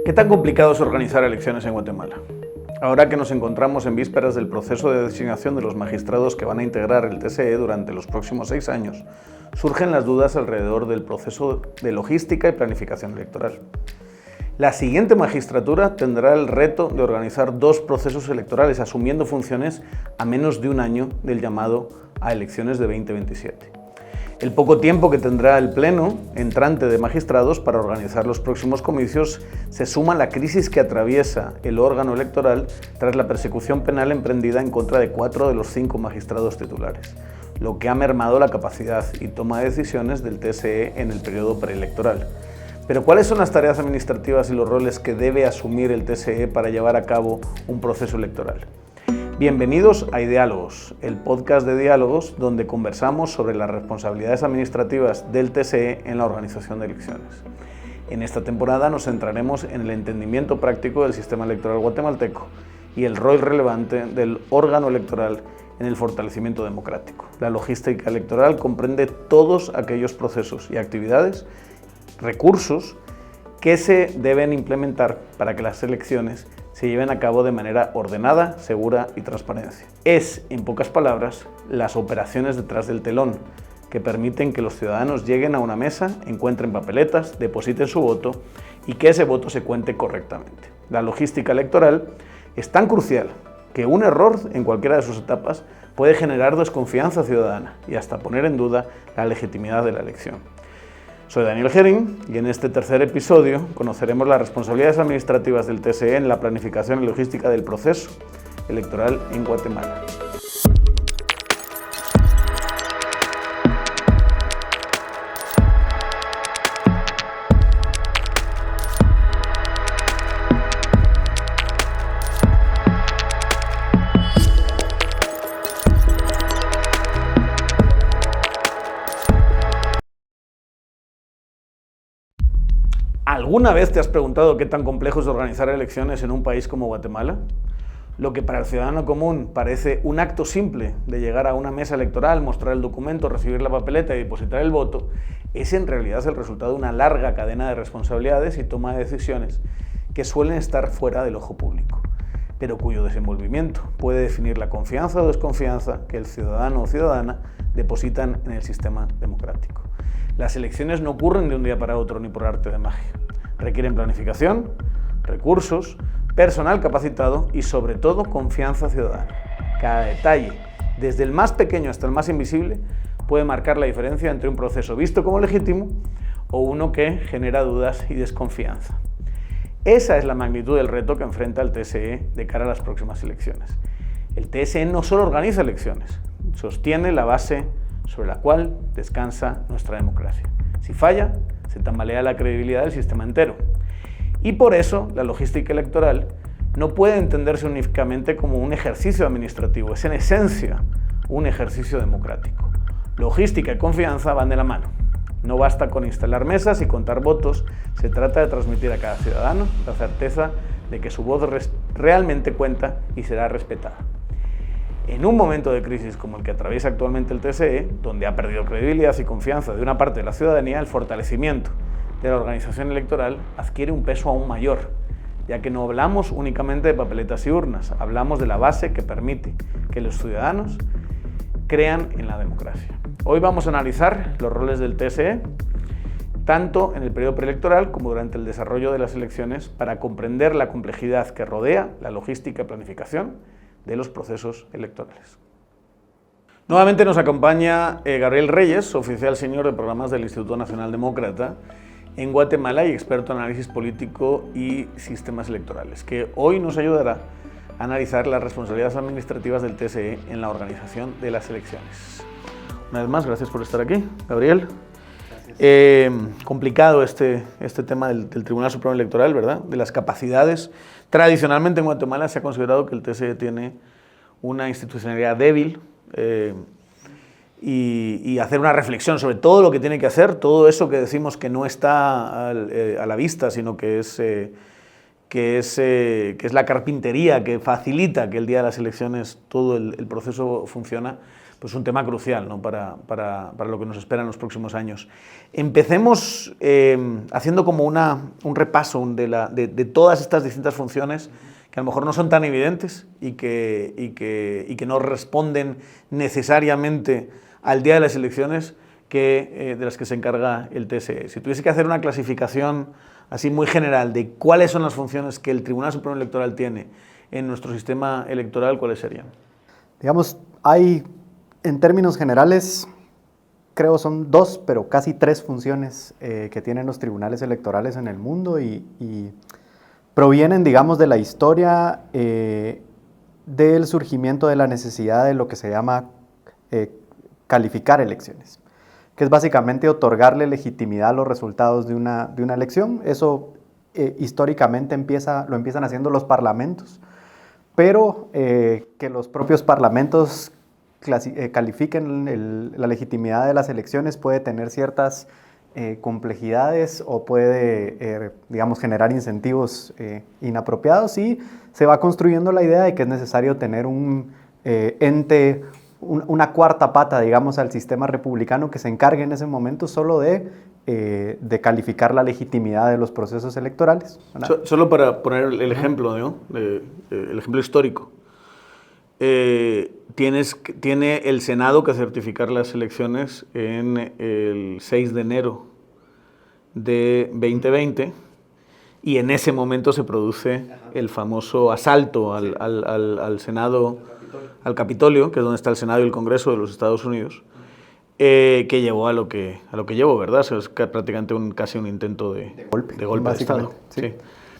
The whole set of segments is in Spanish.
¿Qué tan complicado es organizar elecciones en Guatemala? Ahora que nos encontramos en vísperas del proceso de designación de los magistrados que van a integrar el TSE durante los próximos 6 años, surgen las dudas alrededor del proceso de logística y planificación electoral. La siguiente magistratura tendrá el reto de organizar 2 procesos electorales, asumiendo funciones a menos de un año del llamado a elecciones de 2027. El poco tiempo que tendrá el pleno entrante de magistrados para organizar los próximos comicios se suma a la crisis que atraviesa el órgano electoral tras la persecución penal emprendida en contra de 4 de los 5 magistrados titulares, lo que ha mermado la capacidad y toma de decisiones del TSE en el periodo preelectoral. Pero ¿cuáles son las tareas administrativas y los roles que debe asumir el TSE para llevar a cabo un proceso electoral? Bienvenidos a Ideálogos, el podcast de diálogos donde conversamos sobre las responsabilidades administrativas del TSE en la organización de elecciones. En esta temporada nos centraremos en el entendimiento práctico del sistema electoral guatemalteco y el rol relevante del órgano electoral en el fortalecimiento democrático. La logística electoral comprende todos aquellos procesos y actividades, recursos que se deben implementar para que las elecciones se lleven a cabo de manera ordenada, segura y transparencia. Es, en pocas palabras, las operaciones detrás del telón que permiten que los ciudadanos lleguen a una mesa, encuentren papeletas, depositen su voto y que ese voto se cuente correctamente. La logística electoral es tan crucial que un error en cualquiera de sus etapas puede generar desconfianza ciudadana y hasta poner en duda la legitimidad de la elección. Soy Daniel Gerín y en este tercer episodio conoceremos las responsabilidades administrativas del TSE en la planificación y logística del proceso electoral en Guatemala. ¿Alguna vez te has preguntado qué tan complejo es organizar elecciones en un país como Guatemala? Lo que para el ciudadano común parece un acto simple de llegar a una mesa electoral, mostrar el documento, recibir la papeleta y depositar el voto, es en realidad el resultado de una larga cadena de responsabilidades y toma de decisiones que suelen estar fuera del ojo público, pero cuyo desenvolvimiento puede definir la confianza o desconfianza que el ciudadano o ciudadana depositan en el sistema democrático. Las elecciones no ocurren de un día para otro ni por arte de magia. Requieren planificación, recursos, personal capacitado y sobre todo confianza ciudadana. Cada detalle, desde el más pequeño hasta el más invisible, puede marcar la diferencia entre un proceso visto como legítimo o uno que genera dudas y desconfianza. Esa es la magnitud del reto que enfrenta el TSE de cara a las próximas elecciones. El TSE no solo organiza elecciones, sostiene la base sobre la cual descansa nuestra democracia. Si falla, se tambalea la credibilidad del sistema entero. Y por eso, la logística electoral no puede entenderse únicamente como un ejercicio administrativo, es en esencia un ejercicio democrático. Logística y confianza van de la mano. No basta con instalar mesas y contar votos, se trata de transmitir a cada ciudadano la certeza de que su voz realmente cuenta y será respetada. En un momento de crisis como el que atraviesa actualmente el TSE, donde ha perdido credibilidad y confianza de una parte de la ciudadanía, el fortalecimiento de la organización electoral adquiere un peso aún mayor, ya que no hablamos únicamente de papeletas y urnas, hablamos de la base que permite que los ciudadanos crean en la democracia. Hoy vamos a analizar los roles del TSE, tanto en el periodo preelectoral como durante el desarrollo de las elecciones, para comprender la complejidad que rodea la logística y planificación de los procesos electorales. Nuevamente nos acompaña Gabriel Reyes, oficial senior de programas del Instituto Nacional Demócrata en Guatemala y experto en análisis político y sistemas electorales, que hoy nos ayudará a analizar las responsabilidades administrativas del TSE en la organización de las elecciones. Una vez más, gracias por estar aquí, Gabriel. Complicado este tema del Tribunal Supremo Electoral, ¿verdad? De las capacidades. Tradicionalmente en Guatemala se ha considerado que el TSE tiene una institucionalidad débil y hacer una reflexión sobre todo lo que tiene que hacer, todo eso que decimos que no está a la vista, sino que es la carpintería que facilita que el día de las elecciones todo el proceso funciona, pues un tema crucial, ¿no? para lo que nos espera en los próximos años. Empecemos haciendo como un repaso de todas estas distintas funciones que a lo mejor no son tan evidentes y que no responden necesariamente al día de las elecciones de las que se encarga el TSE. Si tuviese que hacer una clasificación así muy general de cuáles son las funciones que el Tribunal Supremo Electoral tiene en nuestro sistema electoral, ¿cuáles serían? Digamos, hay, en términos generales, creo son 2, pero casi 3 funciones que tienen los tribunales electorales en el mundo y provienen, digamos, de la historia del surgimiento de la necesidad de lo que se llama calificar elecciones, que es básicamente otorgarle legitimidad a los resultados de una elección. Eso históricamente lo empiezan haciendo los parlamentos, pero que los propios parlamentos califiquen la legitimidad de las elecciones puede tener ciertas complejidades o puede, digamos, generar incentivos inapropiados, y se va construyendo la idea de que es necesario tener un ente, una cuarta pata, digamos, al sistema republicano que se encargue en ese momento solo de calificar la legitimidad de los procesos electorales. Solo para poner el ejemplo, ¿no? El ejemplo histórico. Tiene el Senado que certificar las elecciones en el 6 de enero de 2020 y en ese momento se produce el famoso asalto al Senado, al Capitolio, que es donde está el Senado y el Congreso de los Estados Unidos, que llevó a lo que llevó, ¿verdad? O sea, es prácticamente casi un intento de golpe de Estado. Sí.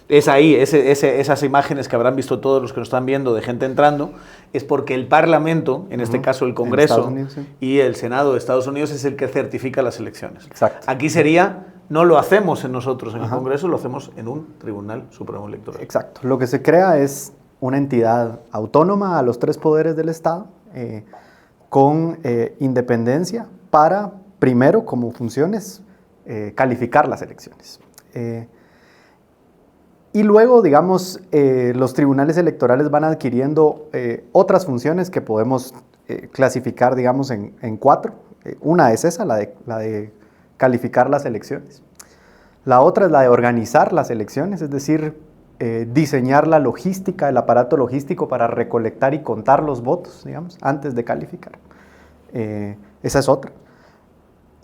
Es ahí, esas imágenes que habrán visto todos los que nos están viendo de gente entrando, es porque el Parlamento, en este caso el Congreso Unidos, y el Senado de Estados Unidos es el que certifica las elecciones. Exacto. Aquí sería, no lo hacemos nosotros en el Congreso, lo hacemos en un Tribunal Supremo Electoral. Exacto. Lo que se crea es una entidad autónoma a los 3 poderes del Estado, con independencia para, primero, como funciones, calificar las elecciones. Y luego, digamos, los tribunales electorales van adquiriendo otras funciones que podemos clasificar, digamos, en 4. Una es esa, la de calificar las elecciones. La otra es la de organizar las elecciones, es decir, diseñar la logística, el aparato logístico para recolectar y contar los votos, digamos, antes de calificar. Esa es otra.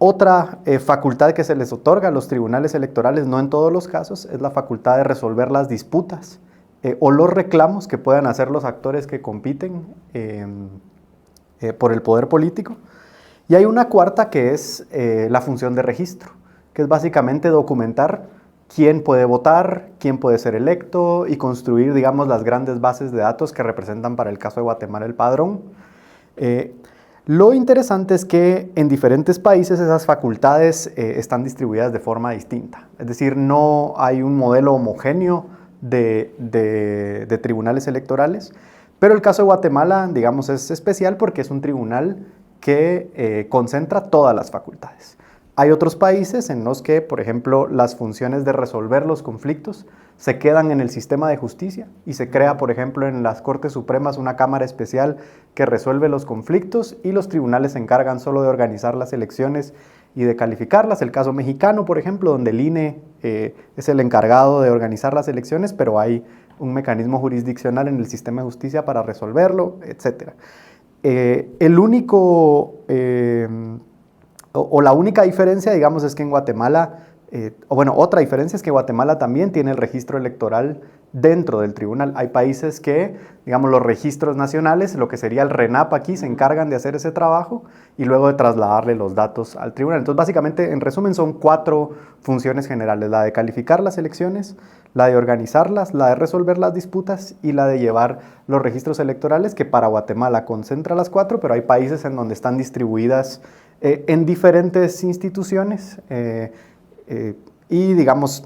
Otra facultad que se les otorga a los tribunales electorales, no en todos los casos, es la facultad de resolver las disputas o los reclamos que puedan hacer los actores que compiten por el poder político. Y hay una cuarta que es la función de registro, que es básicamente documentar quién puede votar, quién puede ser electo y construir, digamos, las grandes bases de datos que representan para el caso de Guatemala el padrón. Lo interesante es que en diferentes países esas facultades están distribuidas de forma distinta. Es decir, no hay un modelo homogéneo de tribunales electorales, pero el caso de Guatemala, digamos, es especial porque es un tribunal que concentra todas las facultades. Hay otros países en los que, por ejemplo, las funciones de resolver los conflictos se quedan en el sistema de justicia y se crea, por ejemplo, en las Cortes Supremas una cámara especial que resuelve los conflictos y los tribunales se encargan solo de organizar las elecciones y de calificarlas. El caso mexicano, por ejemplo, donde el INE es el encargado de organizar las elecciones, pero hay un mecanismo jurisdiccional en el sistema de justicia para resolverlo, etc. El único... la única diferencia, digamos, es que en Guatemala, otra diferencia es que Guatemala también tiene el registro electoral dentro del tribunal. Hay países que, digamos, los registros nacionales, lo que sería el RENAP aquí, se encargan de hacer ese trabajo y luego de trasladarle los datos al tribunal. Entonces, básicamente, en resumen, son 4 funciones generales: la de calificar las elecciones, la de organizarlas, la de resolver las disputas y la de llevar los registros electorales, que para Guatemala concentra las 4, pero hay países en donde están distribuidas en diferentes instituciones y, digamos,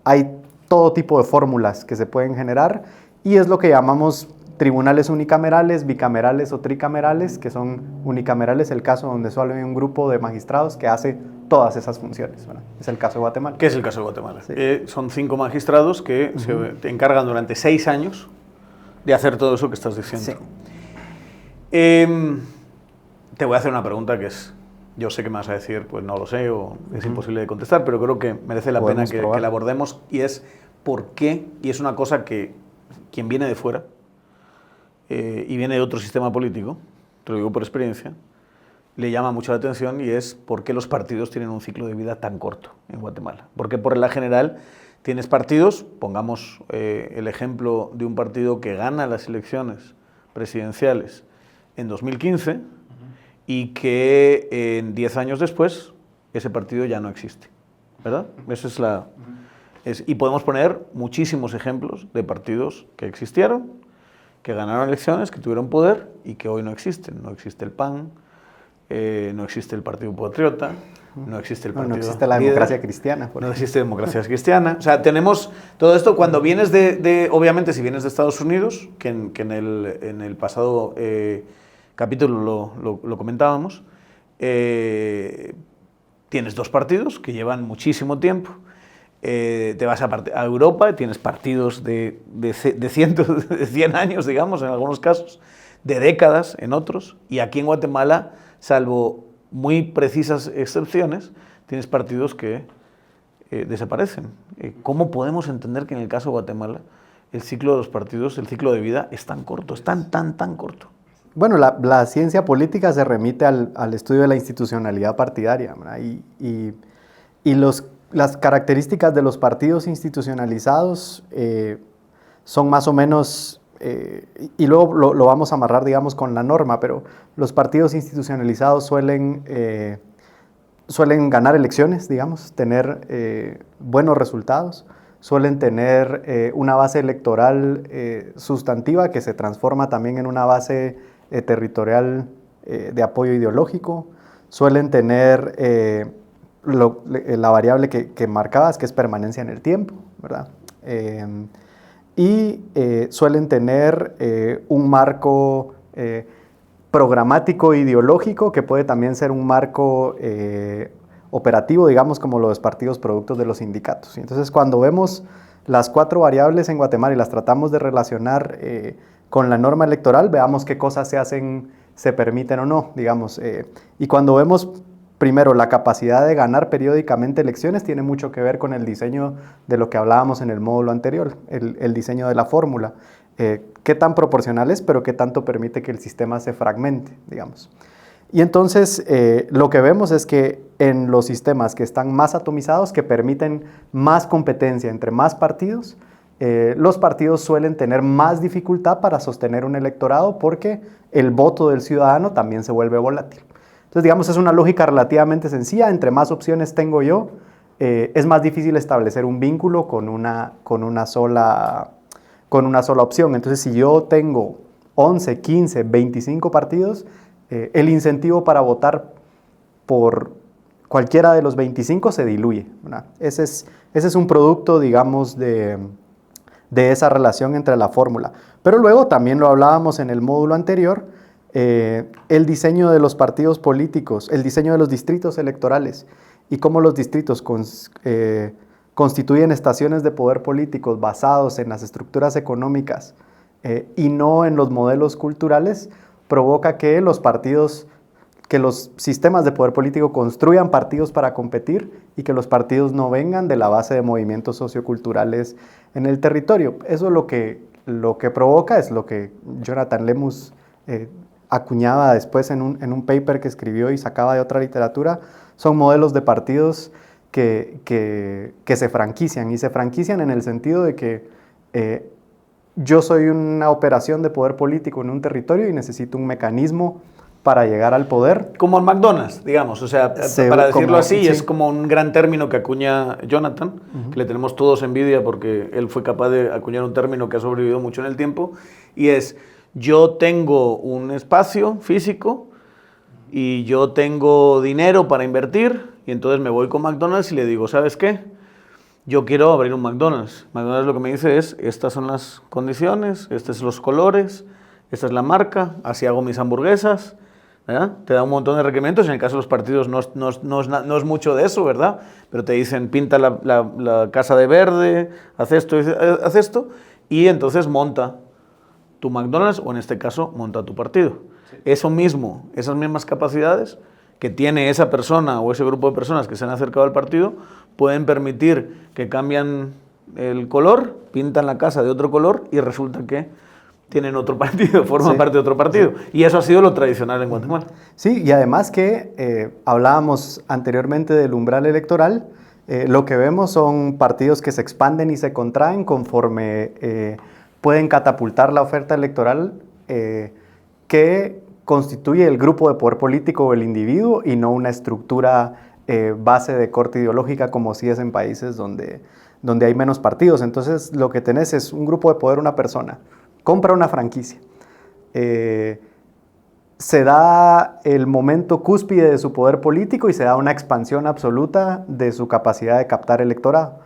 hay todo tipo de fórmulas que se pueden generar y es lo que llamamos tribunales unicamerales, bicamerales o tricamerales, que son unicamerales el caso donde solo hay un grupo de magistrados que hace todas esas funciones, ¿verdad? Es el caso de Guatemala. ¿Qué es el caso de Guatemala? Sí. Son 5 magistrados que se encargan durante 6 años de hacer todo eso que estás diciendo. Sí. Te voy a hacer una pregunta que es, yo sé que me vas a decir, pues no lo sé o es imposible de contestar, pero creo que merece la pena que la abordemos, y es por qué, y es una cosa que quien viene de fuera y viene de otro sistema político, te lo digo por experiencia, le llama mucho la atención, y es por qué los partidos tienen un ciclo de vida tan corto en Guatemala. Porque por regla general tienes partidos, pongamos el ejemplo de un partido que gana las elecciones presidenciales en 2015, y que 10 años después ese partido ya no existe, ¿verdad? Esa es la... y podemos poner muchísimos ejemplos de partidos que existieron, que ganaron elecciones, que tuvieron poder y que hoy no existen. No existe el PAN, no existe el Partido Patriota, no existe el Partido... No existe la democracia cristiana. No existe democracia cristiana. O sea, tenemos todo esto cuando vienes obviamente, si vienes de Estados Unidos, que en el pasado capítulo lo comentábamos, tienes dos partidos que llevan muchísimo tiempo. Te vas a Europa, tienes partidos de 100 años, digamos, en algunos casos, de décadas en otros, y aquí en Guatemala, salvo muy precisas excepciones, tienes partidos que desaparecen. ¿Cómo podemos entender que en el caso de Guatemala el ciclo de los partidos, el ciclo de vida es tan corto, es tan corto? Bueno, la ciencia política se remite al estudio de la institucionalidad partidaria, ¿verdad? Y las características de los partidos institucionalizados son más o menos, y luego lo vamos a amarrar, digamos, con la norma, pero los partidos institucionalizados suelen ganar elecciones, digamos, tener buenos resultados, suelen tener una base electoral sustantiva que se transforma también en una base territorial de apoyo ideológico, suelen tener la variable que marcabas, que es permanencia en el tiempo, ¿verdad? Y suelen tener un marco programático ideológico que puede también ser un marco operativo, digamos, como los partidos productos de los sindicatos. Y entonces, cuando vemos las 4 variables en Guatemala y las tratamos de relacionar con la norma electoral, veamos qué cosas se hacen, se permiten o no, digamos. Y cuando vemos, primero, la capacidad de ganar periódicamente elecciones, tiene mucho que ver con el diseño de lo que hablábamos en el módulo anterior, el diseño de la fórmula. Qué tan proporcional es, pero qué tanto permite que el sistema se fragmente, digamos. Y entonces lo que vemos es que en los sistemas que están más atomizados, que permiten más competencia entre más partidos, los partidos suelen tener más dificultad para sostener un electorado porque el voto del ciudadano también se vuelve volátil. Entonces, digamos, es una lógica relativamente sencilla. Entre más opciones tengo yo, es más difícil establecer un vínculo con una sola opción. Entonces, si yo tengo 11, 15, 25 partidos, el incentivo para votar por cualquiera de los 25 se diluye, ¿verdad? Ese es un producto, digamos, de esa relación entre la fórmula. Pero luego, también lo hablábamos en el módulo anterior, el diseño de los partidos políticos, el diseño de los distritos electorales y cómo los distritos constituyen estaciones de poder políticos basados en las estructuras económicas y no en los modelos culturales, provoca que los sistemas de poder político construyan partidos para competir y que los partidos no vengan de la base de movimientos socioculturales en el territorio. Eso lo que provoca es lo que Jonathan Lemus acuñaba después en un paper que escribió y sacaba de otra literatura. Son modelos de partidos que se franquician, y se franquician en el sentido de que yo soy una operación de poder político en un territorio y necesito un mecanismo para llegar al poder. Como el McDonald's, digamos, o sea, para decirlo así, sí. Es como un gran término que acuña Jonathan, que le tenemos todos envidia porque él fue capaz de acuñar un término que ha sobrevivido mucho en el tiempo, y es: yo tengo un espacio físico y yo tengo dinero para invertir, y entonces me voy con McDonald's y le digo, ¿sabes qué? Yo quiero abrir un McDonald's. McDonald's lo que me dice es, estas son las condiciones, estos son los colores, esta es la marca, así hago mis hamburguesas, ¿verdad? Te da un montón de requerimientos. En el caso de los partidos no es mucho de eso, ¿verdad? Pero te dicen, pinta la casa de verde, haz esto, y entonces monta tu McDonald's, o en este caso, monta tu partido. eso mismo, esas mismas capacidades que tiene esa persona o ese grupo de personas que se han acercado al partido, pueden permitir que cambian el color, pintan la casa de otro color y resulta que tienen otro partido, forman parte de otro partido. Y eso ha sido lo tradicional en Guatemala. Sí, y además que hablábamos anteriormente del umbral electoral, lo que vemos son partidos que se expanden y se contraen conforme pueden catapultar la oferta electoral que constituye el grupo de poder político o el individuo y no una estructura base de corte ideológica como si es en países donde hay menos partidos. Entonces lo que tenés es un grupo de poder, una persona, compra una franquicia, se da el momento cúspide de su poder político y se da una expansión absoluta de su capacidad de captar electorado.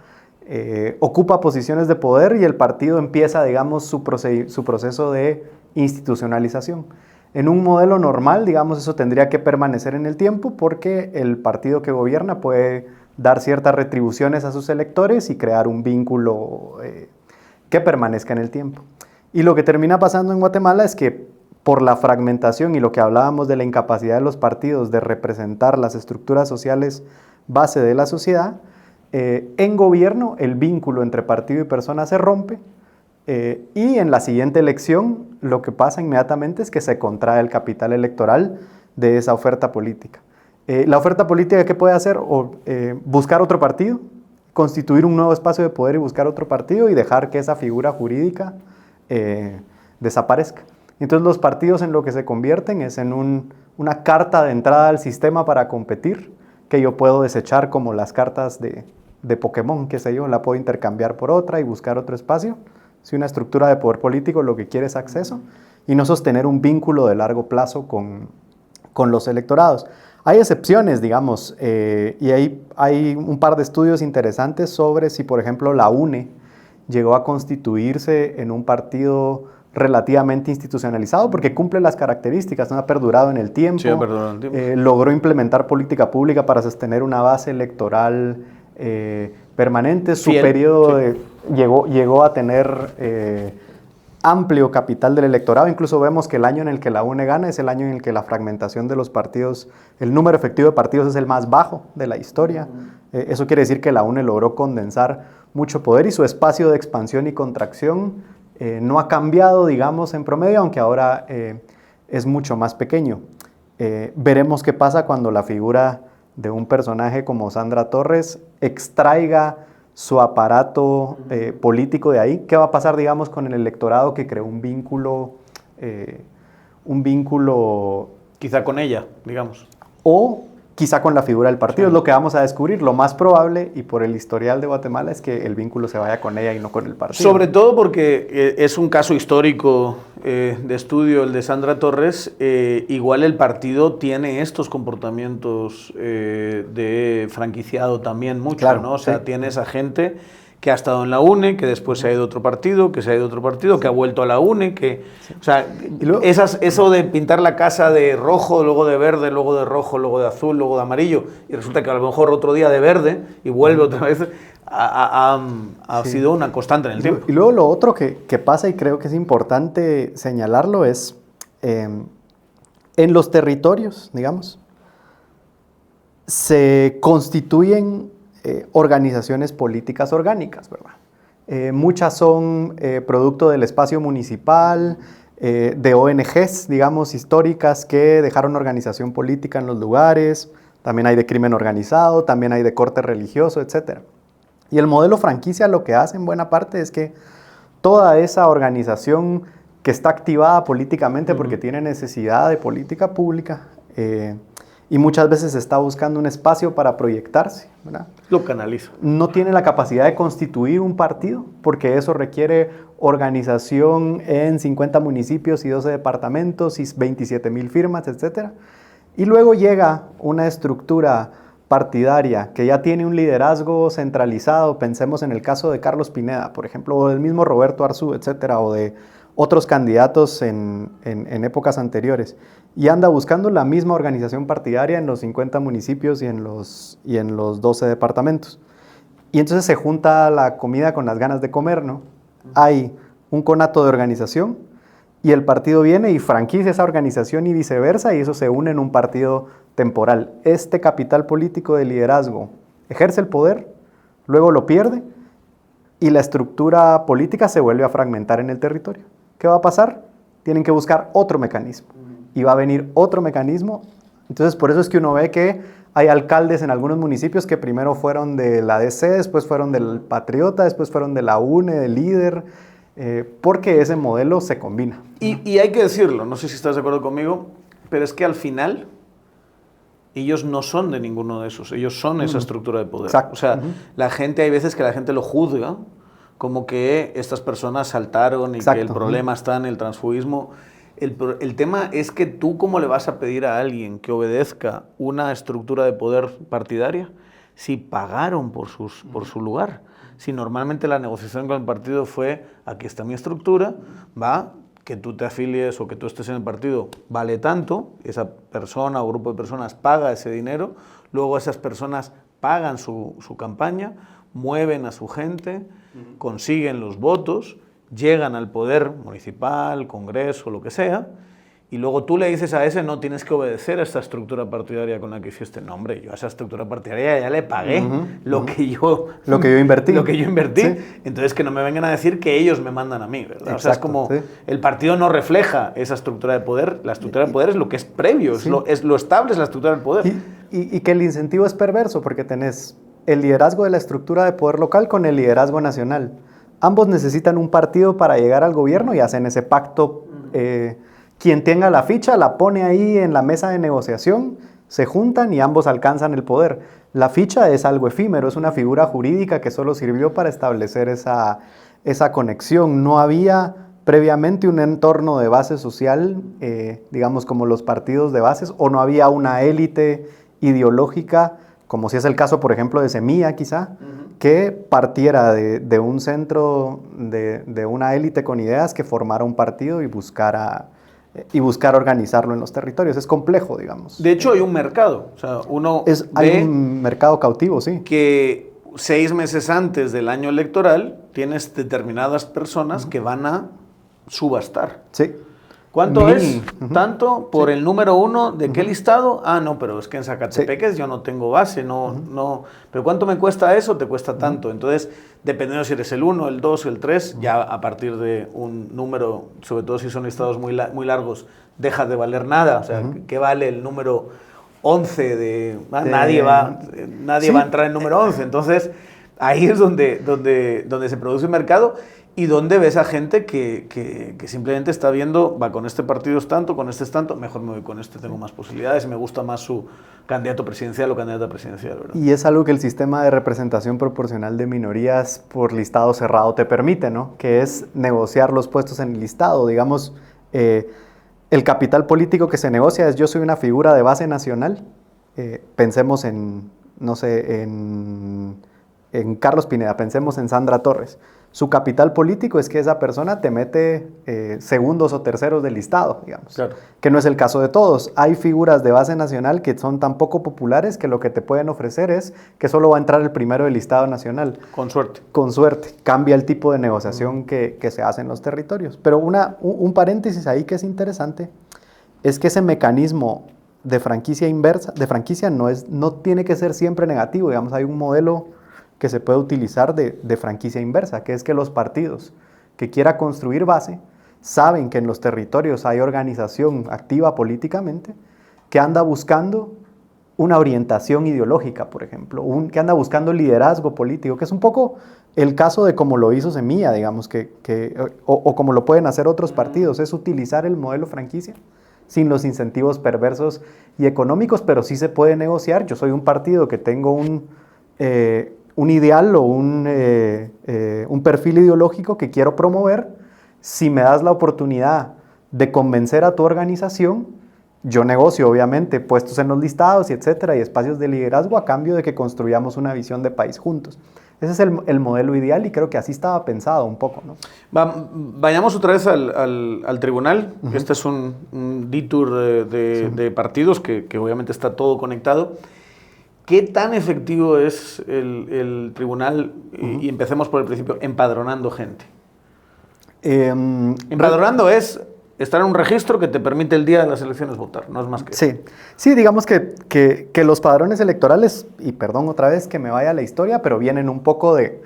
Ocupa posiciones de poder y el partido empieza, digamos, su proceso de institucionalización. En un modelo normal, digamos, eso tendría que permanecer en el tiempo porque el partido que gobierna puede dar ciertas retribuciones a sus electores y crear un vínculo que permanezca en el tiempo. Y lo que termina pasando en Guatemala es que por la fragmentación y lo que hablábamos de la incapacidad de los partidos de representar las estructuras sociales base de la sociedad, en gobierno el vínculo entre partido y persona se rompe y en la siguiente elección lo que pasa inmediatamente es que se contrae el capital electoral de esa oferta política. La oferta política, ¿qué puede hacer? Buscar otro partido, constituir un nuevo espacio de poder y buscar otro partido y dejar que esa figura jurídica desaparezca. Entonces los partidos en lo que se convierten es en una carta de entrada al sistema para competir, que yo puedo desechar como las cartas de Pokémon, qué sé yo, la puedo intercambiar por otra y buscar otro espacio. Si una estructura de poder político lo que quiere es acceso y no sostener un vínculo de largo plazo con los electorados. Hay excepciones, digamos, y hay un par de estudios interesantes sobre si, por ejemplo, la UNE llegó a constituirse en un partido relativamente institucionalizado porque cumple las características, no ha perdurado en el tiempo, Sí, ha perdurado en el tiempo. Logró implementar política pública para sostener una base electoral permanente, su periodo llegó a tener amplio capital del electorado, incluso vemos que el año en el que la UNE gana es el año en el que la fragmentación de los partidos, el número efectivo de partidos es el más bajo de la historia. Eso quiere decir que la UNE logró condensar mucho poder y su espacio de expansión y contracción no ha cambiado, digamos, en promedio, aunque ahora es mucho más pequeño. Veremos qué pasa cuando la figura de un personaje como Sandra Torres extraiga su aparato político de ahí. ¿Qué va a pasar, digamos, con el electorado que creó un vínculo? Quizá con ella, digamos. O quizá con la figura del partido, es lo que vamos a descubrir. Lo más probable, y por el historial de Guatemala, es que el vínculo se vaya con ella y no con el partido. Sobre todo porque es un caso histórico de estudio el de Sandra Torres. Igual el partido tiene estos comportamientos de franquiciado también mucho, claro, ¿no? O sea, sí. tiene esa gente que ha estado en la UNE, que después se ha ido a otro partido, que se ha ido a otro partido, que ha vuelto a la UNE, que... Sí. O sea, luego, eso de pintar la casa de rojo, luego de verde, luego de rojo, luego de azul, luego de amarillo, y resulta que a lo mejor otro día de verde, y vuelve otra vez, ha sido una constante en el tiempo. Y luego lo otro que pasa, y creo que es importante señalarlo, es en los territorios, digamos, se constituyen organizaciones políticas orgánicas, ¿verdad? Muchas son producto del espacio municipal, de ONGs, digamos, históricas que dejaron organización política en los lugares, también hay de crimen organizado, también hay de corte religioso, etc. Y el modelo franquicia lo que hace en buena parte es que toda esa organización que está activada políticamente porque tiene necesidad de política pública, y muchas veces está buscando un espacio para proyectarse, ¿verdad? Lo canaliza. No tiene la capacidad de constituir un partido, porque eso requiere organización en 50 municipios y 12 departamentos y 27,000 firmas, etc. Y luego llega una estructura partidaria que ya tiene un liderazgo centralizado, pensemos en el caso de Carlos Pineda, por ejemplo, o del mismo Roberto Arzú, etc., o de otros candidatos en épocas anteriores, y anda buscando la misma organización partidaria en los 50 municipios y en los 12 departamentos. Y entonces se junta la comida con las ganas de comer, ¿no? Hay un conato de organización y el partido viene y franquicia esa organización y viceversa, y eso se une en un partido temporal. Este capital político de liderazgo ejerce el poder, luego lo pierde, y la estructura política se vuelve a fragmentar en el territorio. ¿Qué va a pasar? Tienen que buscar otro mecanismo, y va a venir otro mecanismo. Entonces, por eso es que uno ve que hay alcaldes en algunos municipios que primero fueron de la DC, después fueron del Patriota, después fueron de la UNE, del Líder, porque ese modelo se combina. Y hay que decirlo, no sé si estás de acuerdo conmigo, pero es que al final ellos no son de ninguno de esos, ellos son esa estructura de poder. Exacto. O sea, la gente, hay veces que la gente lo juzga como que estas personas saltaron y Exacto. que el problema está en el transfugismo. El tema es que tú, ¿cómo le vas a pedir a alguien que obedezca una estructura de poder partidaria si pagaron por su lugar? Si normalmente la negociación con el partido fue, aquí está mi estructura, va, que tú te afilies o que tú estés en el partido vale tanto, esa persona o grupo de personas paga ese dinero, luego esas personas pagan su campaña, mueven a su gente, consiguen los votos, llegan al poder municipal, congreso, lo que sea, y luego tú le dices a ese, no, tienes que obedecer a esta estructura partidaria con la que hiciste. No, hombre, yo a esa estructura partidaria ya le pagué lo que yo invertí. Lo que yo invertí. Sí. Entonces, que no me vengan a decir que ellos me mandan a mí, ¿verdad? Exacto, o sea, es como, sí. el partido no refleja esa estructura de poder. La estructura de poder es lo que es previo, sí. es lo estable, es la estructura del poder. Y que el incentivo es perverso, porque tenés el liderazgo de la estructura de poder local con el liderazgo nacional. Ambos necesitan un partido para llegar al gobierno y hacen ese pacto. Quien tenga la ficha la pone ahí en la mesa de negociación, se juntan y ambos alcanzan el poder. La ficha es algo efímero, es una figura jurídica que solo sirvió para establecer esa conexión. No había previamente un entorno de base social, digamos como los partidos de bases, o no había una élite ideológica, como si es el caso, por ejemplo, de Semilla, quizá, que partiera de un centro, de una élite con ideas que formara un partido y buscar organizarlo en los territorios. Es complejo, digamos. De hecho, hay un mercado. O sea, hay un mercado cautivo, sí. Que 6 meses antes del año electoral tienes determinadas personas que van a subastar. Sí. ¿Cuánto es? Tanto por el número 1 de qué listado. Ah, no, pero es que en Zacatepeques yo no tengo base, no. Pero ¿cuánto me cuesta eso? Te cuesta tanto. Entonces, dependiendo si eres el 1, el 2 o el 3, ya a partir de un número, sobre todo si son listados muy largos, deja de valer nada. O sea, ¿qué vale el número 11? Nadie va a entrar en el número 11. Entonces, ahí es donde se produce un mercado. Y donde ves a gente que simplemente está viendo, va, con este partido es tanto, con este es tanto, mejor me voy con este, tengo más posibilidades y me gusta más su candidato presidencial o candidata presidencial, ¿verdad? Y es algo que el sistema de representación proporcional de minorías por listado cerrado te permite, ¿no? Que es negociar los puestos en el listado. Digamos, el capital político que se negocia es: yo soy una figura de base nacional. Pensemos en, no sé, en Carlos Pineda, pensemos en Sandra Torres. Su capital político es que esa persona te mete segundos o terceros del listado, digamos. Claro. Que no es el caso de todos. Hay figuras de base nacional que son tan poco populares que lo que te pueden ofrecer es que solo va a entrar el primero del listado nacional. Con suerte. Con suerte. Cambia el tipo de negociación que se hace en los territorios. Pero un paréntesis ahí que es interesante es que ese mecanismo de franquicia inversa, de franquicia no tiene que ser siempre negativo. Digamos, hay un modelo que se puede utilizar de franquicia inversa, que es que los partidos que quiera construir base saben que en los territorios hay organización activa políticamente que anda buscando una orientación ideológica, por ejemplo, que anda buscando liderazgo político, que es un poco el caso de cómo lo hizo Semilla, digamos, o como lo pueden hacer otros partidos, es utilizar el modelo franquicia sin los incentivos perversos y económicos, pero sí se puede negociar. Yo soy un partido que tengo un ideal o un perfil ideológico que quiero promover. Si me das la oportunidad de convencer a tu organización, yo negocio, obviamente, puestos en los listados y etcétera, y espacios de liderazgo a cambio de que construyamos una visión de país juntos. Ese es el modelo ideal y creo que así estaba pensado un poco, ¿no? Vayamos otra vez al tribunal. Este es un detour de partidos que obviamente está todo conectado. ¿Qué tan efectivo es el tribunal? Y empecemos por el principio, empadronando gente. Empadronando es estar en un registro que te permite el día de las elecciones votar, no es más que eso. Sí, digamos que los padrones electorales, y perdón otra vez que me vaya a la historia, pero vienen un poco de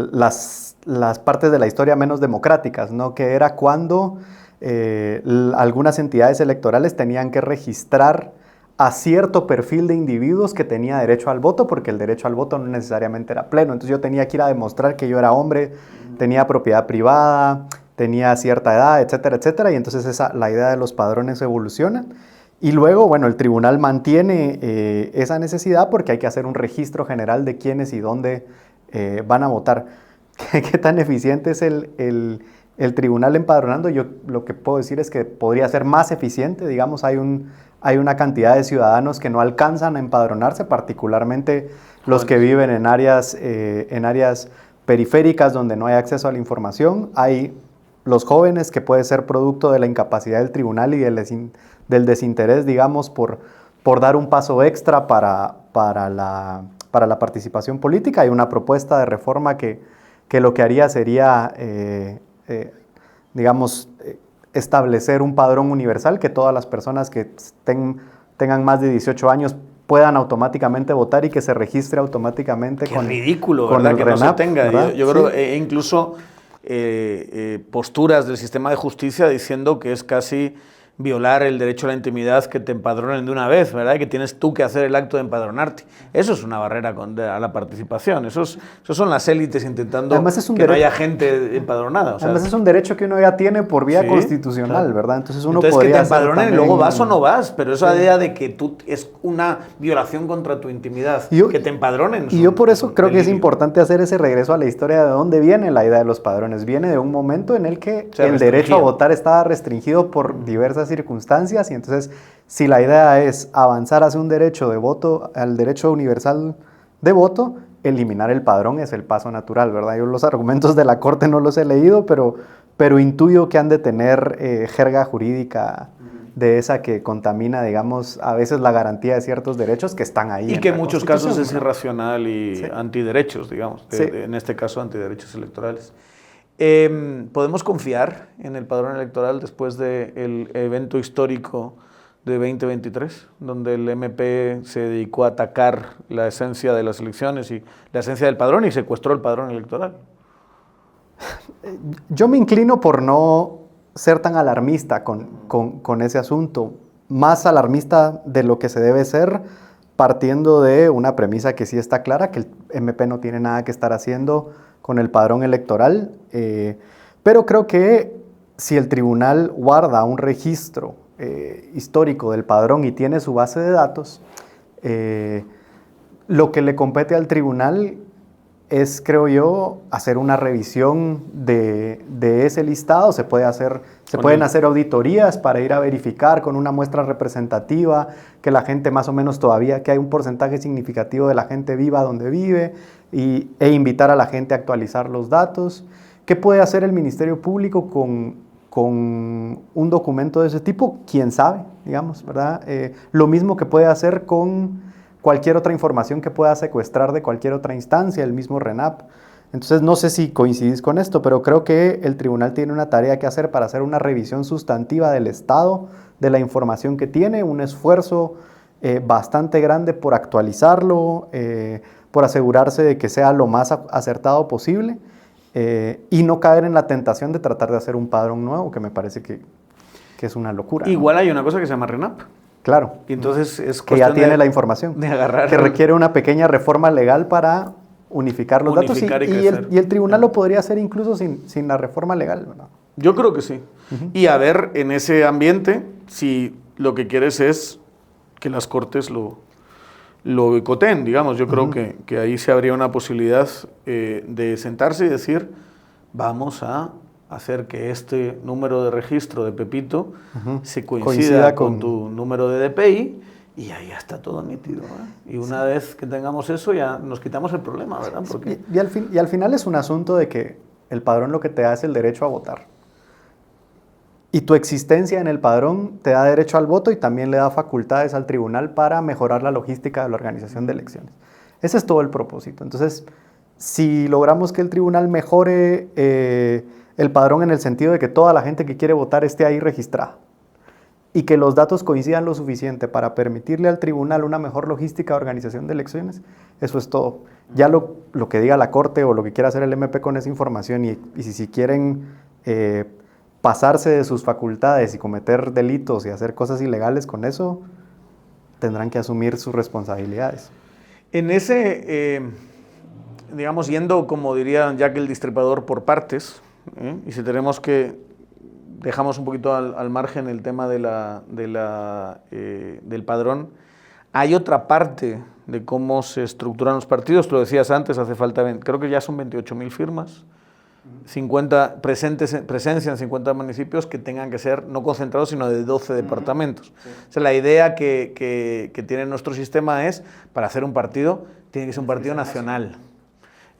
las partes de la historia menos democráticas, ¿no? Que era cuando algunas entidades electorales tenían que registrar a cierto perfil de individuos que tenía derecho al voto, porque el derecho al voto no necesariamente era pleno. Entonces yo tenía que ir a demostrar que yo era hombre, tenía propiedad privada, tenía cierta edad, etcétera, etcétera. Y entonces la idea de los padrones evoluciona. Y luego, bueno, el tribunal mantiene esa necesidad porque hay que hacer un registro general de quiénes y dónde van a votar. ¿Qué tan eficiente es el tribunal empadronando? Yo lo que puedo decir es que podría ser más eficiente. Digamos, hay una cantidad de ciudadanos que no alcanzan a empadronarse, particularmente los que viven en áreas periféricas donde no hay acceso a la información. Hay los jóvenes, que puede ser producto de la incapacidad del tribunal y del desinterés, digamos, por dar un paso extra para la participación política. Hay una propuesta de reforma que lo que haría sería, digamos, establecer un padrón universal, que todas las personas que tengan más de 18 años puedan automáticamente votar y que se registre automáticamente. Qué ridículo, con ¿verdad? el Que RENAP, no se tenga. ¿verdad? Yo creo incluso posturas del sistema de justicia diciendo que es casi violar el derecho a la intimidad que te empadronen de una vez, ¿verdad? Y que tienes tú que hacer el acto de empadronarte. Eso es una barrera a la participación. Esos son las élites intentando que no haya gente empadronada. O sea, además es un derecho que uno ya tiene por vía constitucional, claro, ¿verdad? Entonces que te empadronen y luego vas o no vas, pero esa idea de que tú es una violación contra tu intimidad, que te empadronen. Y yo por eso creo que es importante hacer ese regreso a la historia de dónde viene la idea de los padrones. Viene de un momento en el que el derecho a votar estaba restringido por diversas circunstancias, y entonces si la idea es avanzar hacia un derecho de voto, al derecho universal de voto, eliminar el padrón es el paso natural, ¿verdad? Yo los argumentos de la Corte no los he leído, pero intuyo que han de tener jerga jurídica de esa que contamina, digamos, a veces la garantía de ciertos derechos que están ahí. Y que en muchos casos es irracional y antiderechos, digamos, en este caso antiderechos electorales. ¿Podemos confiar en el padrón electoral después del evento histórico de 2023, donde el MP se dedicó a atacar la esencia de las elecciones y la esencia del padrón y secuestró el padrón electoral? Yo me inclino por no ser tan alarmista con ese asunto, más alarmista de lo que se debe ser, partiendo de una premisa que sí está clara, que el MP no tiene nada que estar haciendo con el padrón electoral, pero creo que si el tribunal guarda un registro histórico del padrón y tiene su base de datos, lo que le compete al tribunal es, creo yo, hacer una revisión de ese listado. Se pueden hacer auditorías para ir a verificar con una muestra representativa que la gente más o menos todavía, que hay un porcentaje significativo de la gente viva donde vive, e invitar a la gente a actualizar los datos. ¿Qué puede hacer el Ministerio Público con un documento de ese tipo? ¿Quién sabe? Digamos, ¿verdad? Lo mismo que puede hacer con cualquier otra información que pueda secuestrar de cualquier otra instancia, el mismo RENAP. Entonces, no sé si coincidís con esto, pero creo que el tribunal tiene una tarea que hacer para hacer una revisión sustantiva del estado de la información que tiene, un esfuerzo bastante grande por actualizarlo, por asegurarse de que sea lo más acertado posible, y no caer en la tentación de tratar de hacer un padrón nuevo, que me parece que es una locura. Igual hay una cosa que se llama RENAP. Claro. Y entonces es que ya tiene la información. De agarrar. Que requiere una pequeña reforma legal para unificar los datos. Y el tribunal lo podría hacer incluso sin la reforma legal, ¿verdad? Yo creo que sí. Y a ver, en ese ambiente, si lo que quieres es que las cortes lo boicoteen, digamos. Yo creo que ahí se habría una posibilidad de sentarse y decir, vamos a hacer que este número de registro de Pepito se coincida con tu número de DPI, y ahí ya está todo nítido, ¿eh? Y una vez que tengamos eso, ya nos quitamos el problema, ¿verdad? Porque... Y al final es un asunto de que el padrón lo que te da es el derecho a votar. Y tu existencia en el padrón te da derecho al voto y también le da facultades al tribunal para mejorar la logística de la organización de elecciones. Ese es todo el propósito. Entonces, si logramos que el tribunal mejore El padrón en el sentido de que toda la gente que quiere votar esté ahí registrada y que los datos coincidan lo suficiente para permitirle al tribunal una mejor logística de organización de elecciones, eso es todo. Ya lo que diga la Corte o lo que quiera hacer el MP con esa información y si quieren pasarse de sus facultades y cometer delitos y hacer cosas ilegales con eso, tendrán que asumir sus responsabilidades. En ese, digamos, yendo, como diría Jack el Destripador, por partes, y si tenemos que, dejamos un poquito al margen el tema del padrón, hay otra parte de cómo se estructuran los partidos, lo decías antes, hace falta, creo que ya son 28.000 firmas, 50 presencia en 50 municipios que tengan que ser no concentrados, sino de 12 departamentos. Sí. O sea, la idea que tiene nuestro sistema es, para hacer un partido, tiene que ser un partido nacional.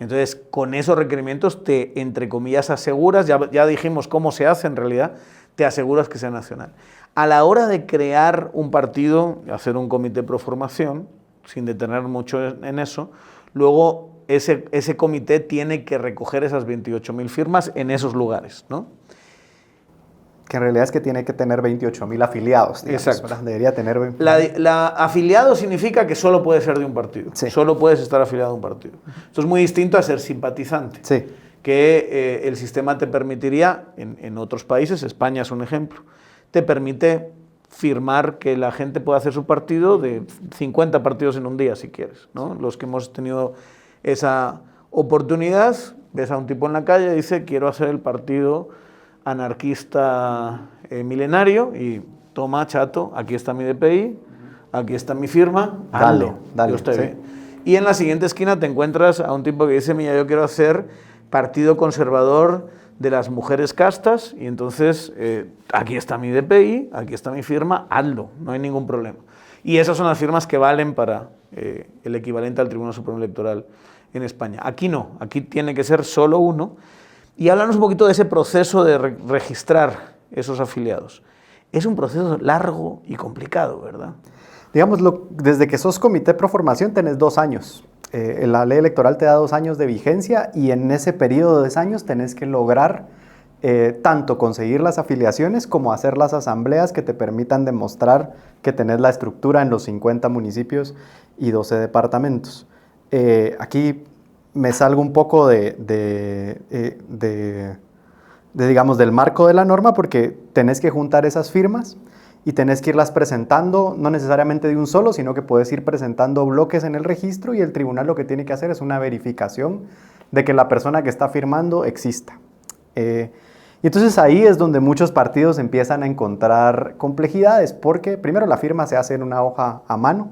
Entonces, con esos requerimientos te, entre comillas, aseguras, ya dijimos cómo se hace en realidad, te aseguras que sea nacional. A la hora de crear un partido, hacer un comité pro formación, sin detener mucho en eso, luego ese comité tiene que recoger esas 28.000 firmas en esos lugares, ¿no? Que en realidad es que tiene que tener 28.000 afiliados. Digamos, exacto. ¿verdad? Debería tener... La afiliado significa que solo puede ser de un partido. Sí. Solo puedes estar afiliado a un partido. Esto es muy distinto a ser simpatizante. Sí. Que el sistema te permitiría, en otros países, España es un ejemplo, te permite firmar que la gente pueda hacer su partido de 50 partidos en un día, si quieres, ¿no? Los que hemos tenido esa oportunidad, ves a un tipo en la calle y dice, quiero hacer el partido anarquista milenario, y toma, chato, aquí está mi DPI, aquí está mi firma, dale, yo estoy bien. Y en la siguiente esquina te encuentras a un tipo que dice, mira, yo quiero hacer partido conservador de las mujeres castas, y entonces aquí está mi DPI, aquí está mi firma, hazlo, no hay ningún problema. Y esas son las firmas que valen para el equivalente al Tribunal Supremo Electoral en España. Aquí no, aquí tiene que ser solo uno. Y háblanos un poquito de ese proceso de registrar esos afiliados. Es un proceso largo y complicado, ¿verdad? Digamos, desde que sos comité pro formación tenés 2 años. La ley electoral te da 2 años de vigencia, y en ese periodo de 2 años tenés que lograr tanto conseguir las afiliaciones como hacer las asambleas que te permitan demostrar que tenés la estructura en los 50 municipios y 12 departamentos. Aquí me salgo un poco digamos, del marco de la norma, porque tenés que juntar esas firmas y tenés que irlas presentando, no necesariamente de un solo, sino que puedes ir presentando bloques en el registro, y el tribunal lo que tiene que hacer es una verificación de que la persona que está firmando exista. Y entonces ahí es donde muchos partidos empiezan a encontrar complejidades, porque primero la firma se hace en una hoja a mano,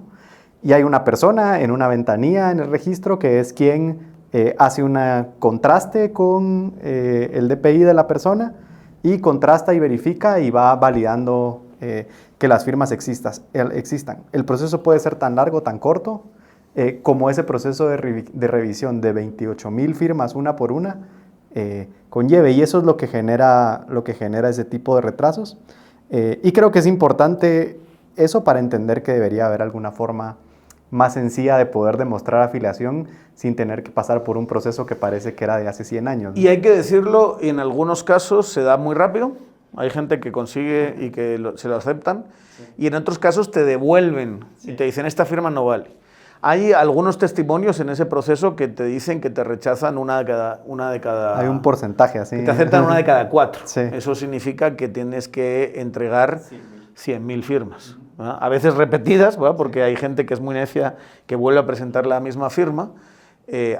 y hay una persona en una ventanilla en el registro que es quien hace un contraste con el DPI de la persona, y contrasta y verifica y va validando que las firmas existan. El proceso puede ser tan largo, tan corto, como ese proceso de revisión de 28.000 firmas una por una conlleve, y eso es lo que genera ese tipo de retrasos. Y creo que es importante eso para entender que debería haber alguna forma más sencilla de poder demostrar afiliación sin tener que pasar por un proceso que parece que era de hace 100 años, ¿no? Y hay que decirlo, en algunos casos se da muy rápido, hay gente que consigue y que se lo aceptan, sí. Y en otros casos te devuelven, sí. Y te dicen, esta firma no vale. Hay algunos testimonios en ese proceso que te dicen que te rechazan una de cada... Hay un porcentaje así. Que te aceptan una de cada 4. Sí. Eso significa que tienes que entregar 100.000 firmas, ¿verdad? A veces repetidas, ¿verdad? Porque hay gente que es muy necia que vuelve a presentar la misma firma.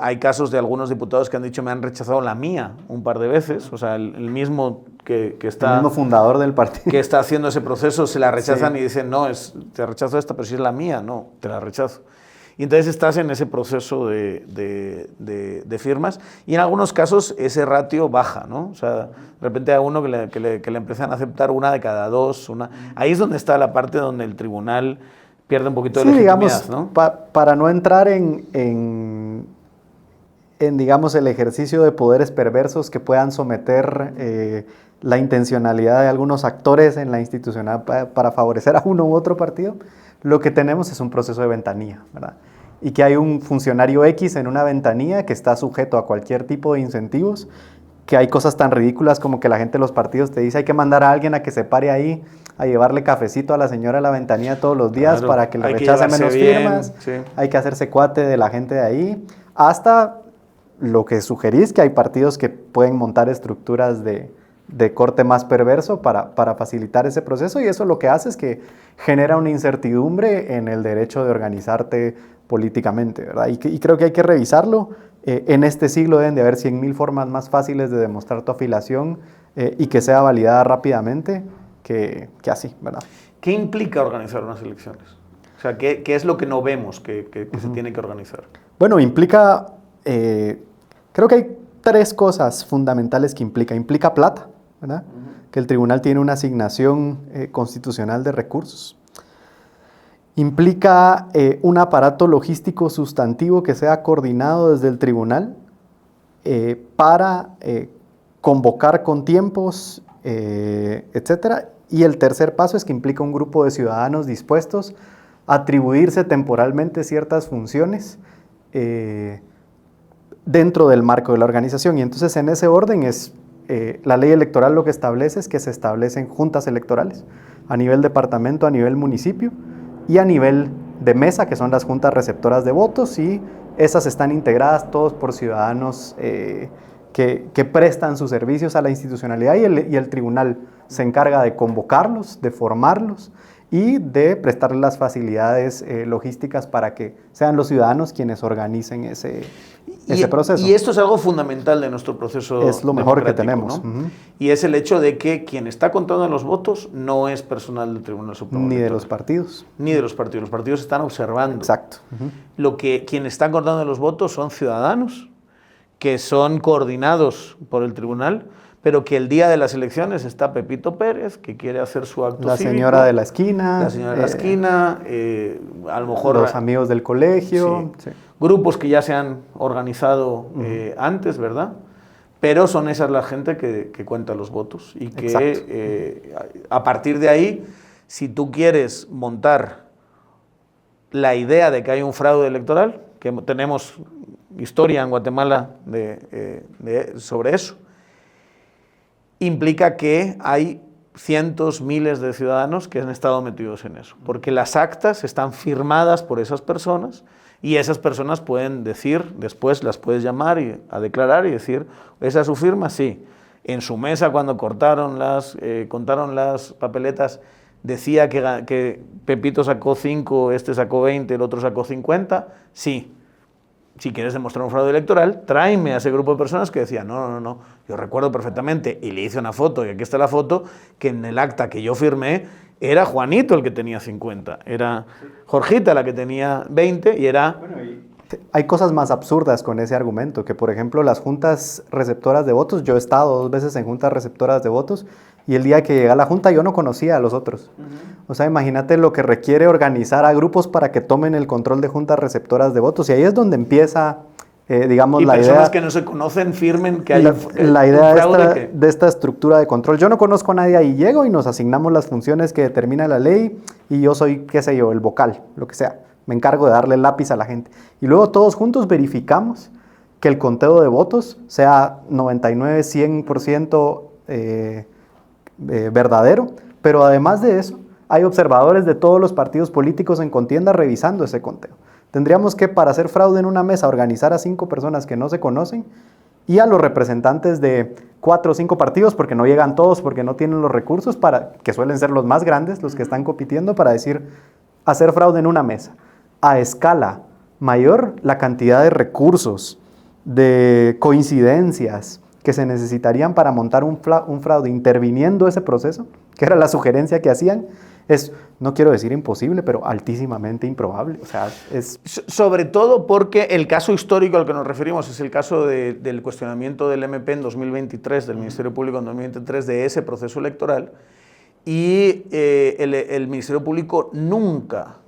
Hay casos de algunos diputados que han dicho, me han rechazado la mía un par de veces, o sea, el mismo que está... El mismo fundador del partido. Que está haciendo ese proceso, se la rechazan, sí. Y dicen, no, te rechazo esta, pero si es la mía, no, te la rechazo. Y entonces estás en ese proceso de firmas, y en algunos casos ese ratio baja, ¿no? O sea, de repente hay uno que le empiezan a aceptar una de cada 2, ahí es donde está la parte donde el tribunal pierde un poquito de legitimidad, digamos, ¿no? Para no entrar en, digamos, el ejercicio de poderes perversos que puedan someter la intencionalidad de algunos actores en la institucional para favorecer a uno u otro partido, lo que tenemos es un proceso de ventanilla, ¿verdad? Y que hay un funcionario X en una ventanilla que está sujeto a cualquier tipo de incentivos, que hay cosas tan ridículas como que la gente de los partidos te dice hay que mandar a alguien a que se pare ahí a llevarle cafecito a la señora a la ventanilla todos los días para que le rechace menos firmas, sí. Hay que hacerse cuate de la gente de ahí, hasta lo que sugerís, que hay partidos que pueden montar estructuras de corte más perverso para facilitar ese proceso, y eso lo que hace es que genera una incertidumbre en el derecho de organizarte políticamente, ¿verdad? Y creo que hay que revisarlo. En este siglo deben de haber 100.000 formas más fáciles de demostrar tu afiliación y que sea validada rápidamente que así, ¿verdad? ¿Qué implica organizar unas elecciones? O sea, ¿qué es lo que no vemos que se tiene que organizar? Bueno, implica, creo que hay 3 cosas fundamentales que implica. Implica plata, ¿verdad? Que el tribunal tiene una asignación constitucional de recursos. Implica un aparato logístico sustantivo que sea coordinado desde el tribunal para convocar con tiempos, etcétera. Y el tercer paso es que implica un grupo de ciudadanos dispuestos a atribuirse temporalmente ciertas funciones dentro del marco de la organización. Y entonces en ese orden es la ley electoral lo que establece es que se establecen juntas electorales a nivel departamento, a nivel municipio y a nivel de mesa, que son las juntas receptoras de votos, y esas están integradas todos por ciudadanos que prestan sus servicios a la institucionalidad, y el tribunal se encarga de convocarlos, de formarlos y de prestarles las facilidades logísticas para que sean los ciudadanos quienes organicen ese proceso. Y esto es algo fundamental de nuestro proceso. Es lo mejor que tenemos. ¿No? Y es el hecho de que quien está contando los votos no es personal del Tribunal Supremo. Ni de los partidos. Ni de los partidos. Los partidos están observando. Exacto. Quien está contando los votos son ciudadanos que son coordinados por el tribunal, pero que el día de las elecciones está Pepito Pérez, que quiere hacer su acto la cívico. Señora de la esquina. La señora de la esquina, a lo mejor... Los amigos del colegio. Sí. Grupos que ya se han organizado antes, ¿verdad? Pero son esas la gente que cuenta los votos. Y que a partir de ahí, si tú quieres montar la idea de que hay un fraude electoral, que tenemos historia en Guatemala sobre eso, implica que hay cientos, miles de ciudadanos que han estado metidos en eso, porque las actas están firmadas por esas personas y esas personas pueden decir, después las puedes llamar a declarar y decir, ¿esa es su firma? Sí. En su mesa cuando contaron las papeletas decía que Pepito sacó 5, este sacó 20, el otro sacó 50, sí. Si quieres demostrar un fraude electoral, tráeme a ese grupo de personas que decían, no, yo recuerdo perfectamente, y le hice una foto, y aquí está la foto, que en el acta que yo firmé, era Juanito el que tenía 50, era Jorgita la que tenía 20, y era... Hay cosas más absurdas con ese argumento, que por ejemplo las juntas receptoras de votos, yo he estado 2 veces en juntas receptoras de votos, y el día que llegué a la junta yo no conocía a los otros. O sea, imagínate lo que requiere organizar a grupos para que tomen el control de juntas receptoras de votos, y ahí es donde empieza, digamos, la idea... Y personas que no se conocen firmen que hay la idea de esta estructura de control. Yo no conozco a nadie ahí, llego y nos asignamos las funciones que determina la ley, y yo soy, qué sé yo, el vocal, lo que sea. Me encargo de darle el lápiz a la gente. Y luego todos juntos verificamos que el conteo de votos sea 99, 100% verdadero, pero además de eso, hay observadores de todos los partidos políticos en contienda revisando ese conteo. Tendríamos que, para hacer fraude en una mesa, organizar a 5 personas que no se conocen y a los representantes de 4 o 5 partidos, porque no llegan todos, porque no tienen los recursos, que suelen ser los más grandes, los que están compitiendo, para hacer fraude en una mesa. A escala mayor, la cantidad de recursos, de coincidencias que se necesitarían para montar un fraude interviniendo ese proceso, que era la sugerencia que hacían, es, no quiero decir imposible, pero altísimamente improbable. O sea, es... Sobre todo porque el caso histórico al que nos referimos es el caso del cuestionamiento del MP en 2023, del Ministerio Público en 2023, de ese proceso electoral, y el Ministerio Público nunca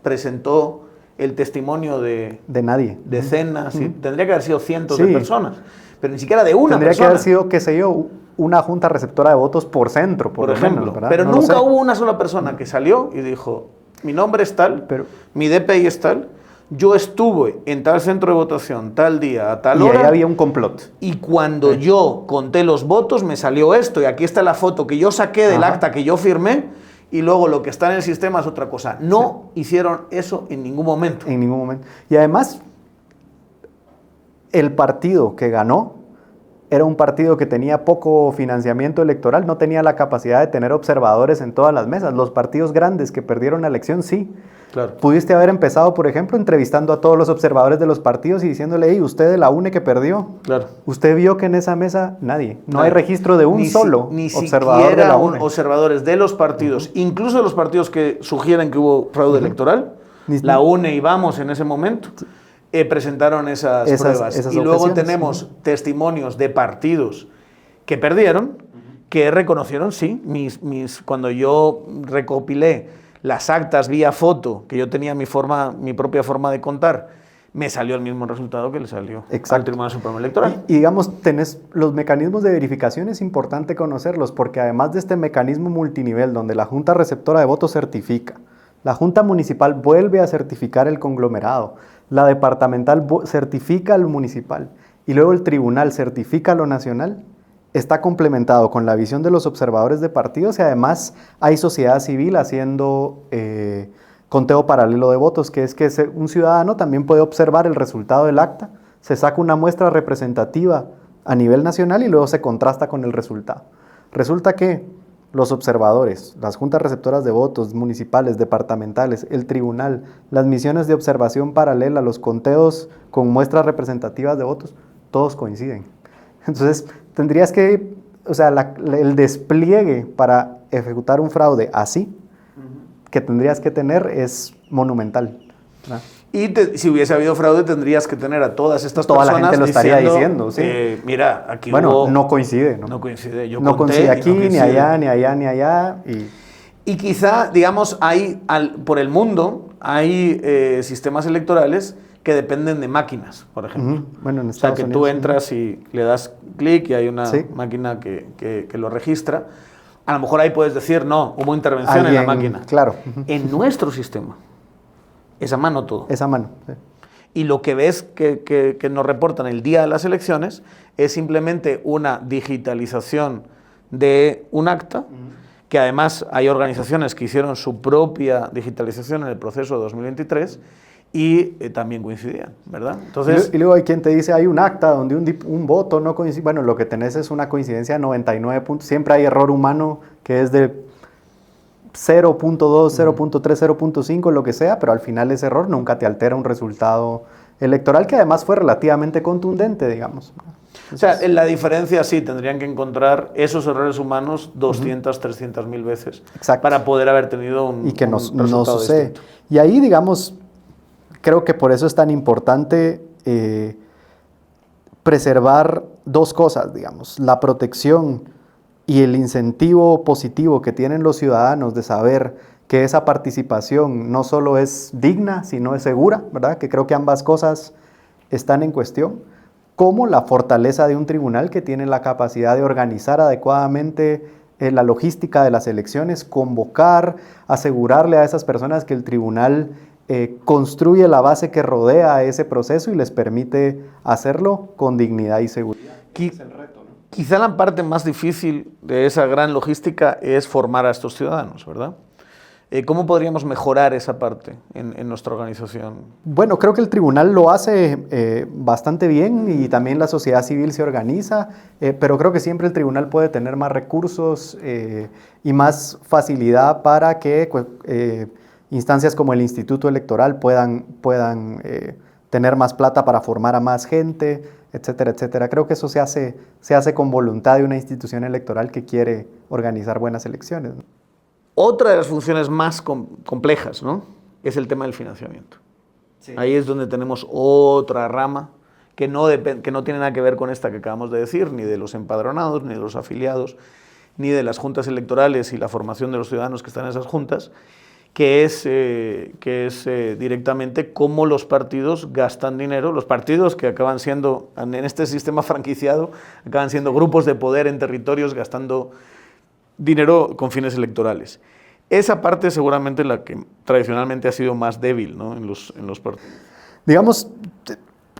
presentó el testimonio de nadie. Decenas, tendría que haber sido cientos de personas, pero ni siquiera de una persona. Tendría que haber sido, qué sé yo, una junta receptora de votos por centro, por ejemplo. Menos, pero no nunca hubo una sola persona que salió y dijo, mi nombre es tal, mi DPI es tal, yo estuve en tal centro de votación, tal día, a tal Y hora. ahí había un complot. Y cuando yo conté los votos me salió esto, y aquí está la foto que yo saqué del acta que yo firmé, y luego lo que está en el sistema es otra cosa. No hicieron eso en ningún momento. En ningún momento. Y además, el partido que ganó era un partido que tenía poco financiamiento electoral, no tenía la capacidad de tener observadores en todas las mesas. Los partidos grandes que perdieron la elección, sí. Claro. Pudiste haber empezado, por ejemplo, entrevistando a todos los observadores de los partidos y diciéndole, hey, usted de la UNE que perdió, Claro. usted vio que en esa mesa nadie, no hay registro de un solo ni observador siquiera de la UNE. observadores de los partidos, incluso de los partidos que sugieren que hubo fraude electoral, la UNE y Vamos en ese momento, presentaron esas pruebas. Y luego tenemos testimonios de partidos que perdieron, que reconocieron, sí, cuando yo recopilé las actas vía foto, que yo tenía mi propia forma de contar, me salió el mismo resultado que le salió al Tribunal Supremo Electoral. Y digamos, tenés los mecanismos de verificación, es importante conocerlos, porque además de este mecanismo multinivel, donde la Junta Receptora de Votos certifica, la Junta Municipal vuelve a certificar el conglomerado, la departamental certifica al municipal, y luego el tribunal certifica lo nacional, está complementado con la visión de los observadores de partidos, y además hay sociedad civil haciendo conteo paralelo de votos, que es que un ciudadano también puede observar el resultado del acta, se saca una muestra representativa a nivel nacional y luego se contrasta con el resultado. Resulta que los observadores, las juntas receptoras de votos municipales, departamentales, el tribunal, las misiones de observación paralela, los conteos con muestras representativas de votos, todos coinciden. Entonces, tendrías que, o sea, el despliegue para ejecutar un fraude así, que tendrías que tener es monumental, ¿verdad? Y si hubiese habido fraude, tendrías que tener a todas estas personas la gente lo estaría diciendo, sí. Mira, aquí no coincide, ¿no? No coincide. Yo no conté coincide aquí, no coincide. ni allá, ni allá, ni allá. Y quizá, digamos, por el mundo hay sistemas electorales que dependen de máquinas, por ejemplo. Bueno, en o sea, Estados que Unidos, tú entras y le das clic y hay una Sí. máquina que lo registra. A lo mejor ahí puedes decir, no, hubo intervención en la máquina. Claro. En nuestro sistema es a mano todo. Es a mano. Sí. Y lo que ves que nos reportan el día de las elecciones es simplemente una digitalización de un acta, que además hay organizaciones que hicieron su propia digitalización en el proceso de 2023 y también coincidían, ¿verdad? Entonces, y luego hay quien te dice, hay un acta donde un voto no coincide. Bueno, lo que tenés es una coincidencia de 99 puntos. Siempre hay error humano que es de 0.2, 0.3, 0.5, lo que sea, pero al final ese error nunca te altera un resultado electoral que además fue relativamente contundente, digamos. Entonces, o sea, en la diferencia sí, tendrían que encontrar esos errores humanos 200, 300 mil veces. Exacto. Para poder haber tenido un y que no resultado sucede. distinto. Y ahí, digamos, creo que por eso es tan importante preservar dos cosas, digamos, la protección y el incentivo positivo que tienen los ciudadanos de saber que esa participación no solo es digna, sino es segura, ¿verdad? Que creo que ambas cosas están en cuestión, como la fortaleza de un tribunal que tiene la capacidad de organizar adecuadamente la logística de las elecciones, convocar, asegurarle a esas personas que el tribunal construye la base que rodea ese proceso y les permite hacerlo con dignidad y seguridad. Es el reto, ¿no? Quizá la parte más difícil de esa gran logística es formar a estos ciudadanos, ¿verdad? ¿Cómo podríamos mejorar esa parte en nuestra organización? Bueno, creo que el tribunal lo hace bastante bien y también la sociedad civil se organiza, pero creo que siempre el tribunal puede tener más recursos y más facilidad para que instancias como el Instituto Electoral puedan tener más plata para formar a más gente, etcétera, etcétera. Creo que eso se hace con voluntad de una institución electoral que quiere organizar buenas elecciones, ¿no? Otra de las funciones más complejas, ¿no?, es el tema del financiamiento. Sí. Ahí es donde tenemos otra rama que no tiene nada que ver con esta que acabamos de decir, ni de los empadronados, ni de los afiliados, ni de las juntas electorales y la formación de los ciudadanos que están en esas juntas, que es directamente cómo los partidos gastan dinero. Los partidos que acaban siendo, en este sistema franquiciado, acaban siendo grupos de poder en territorios gastando dinero con fines electorales. Esa parte seguramente la que tradicionalmente ha sido más débil, ¿no?, en los partidos. Digamos,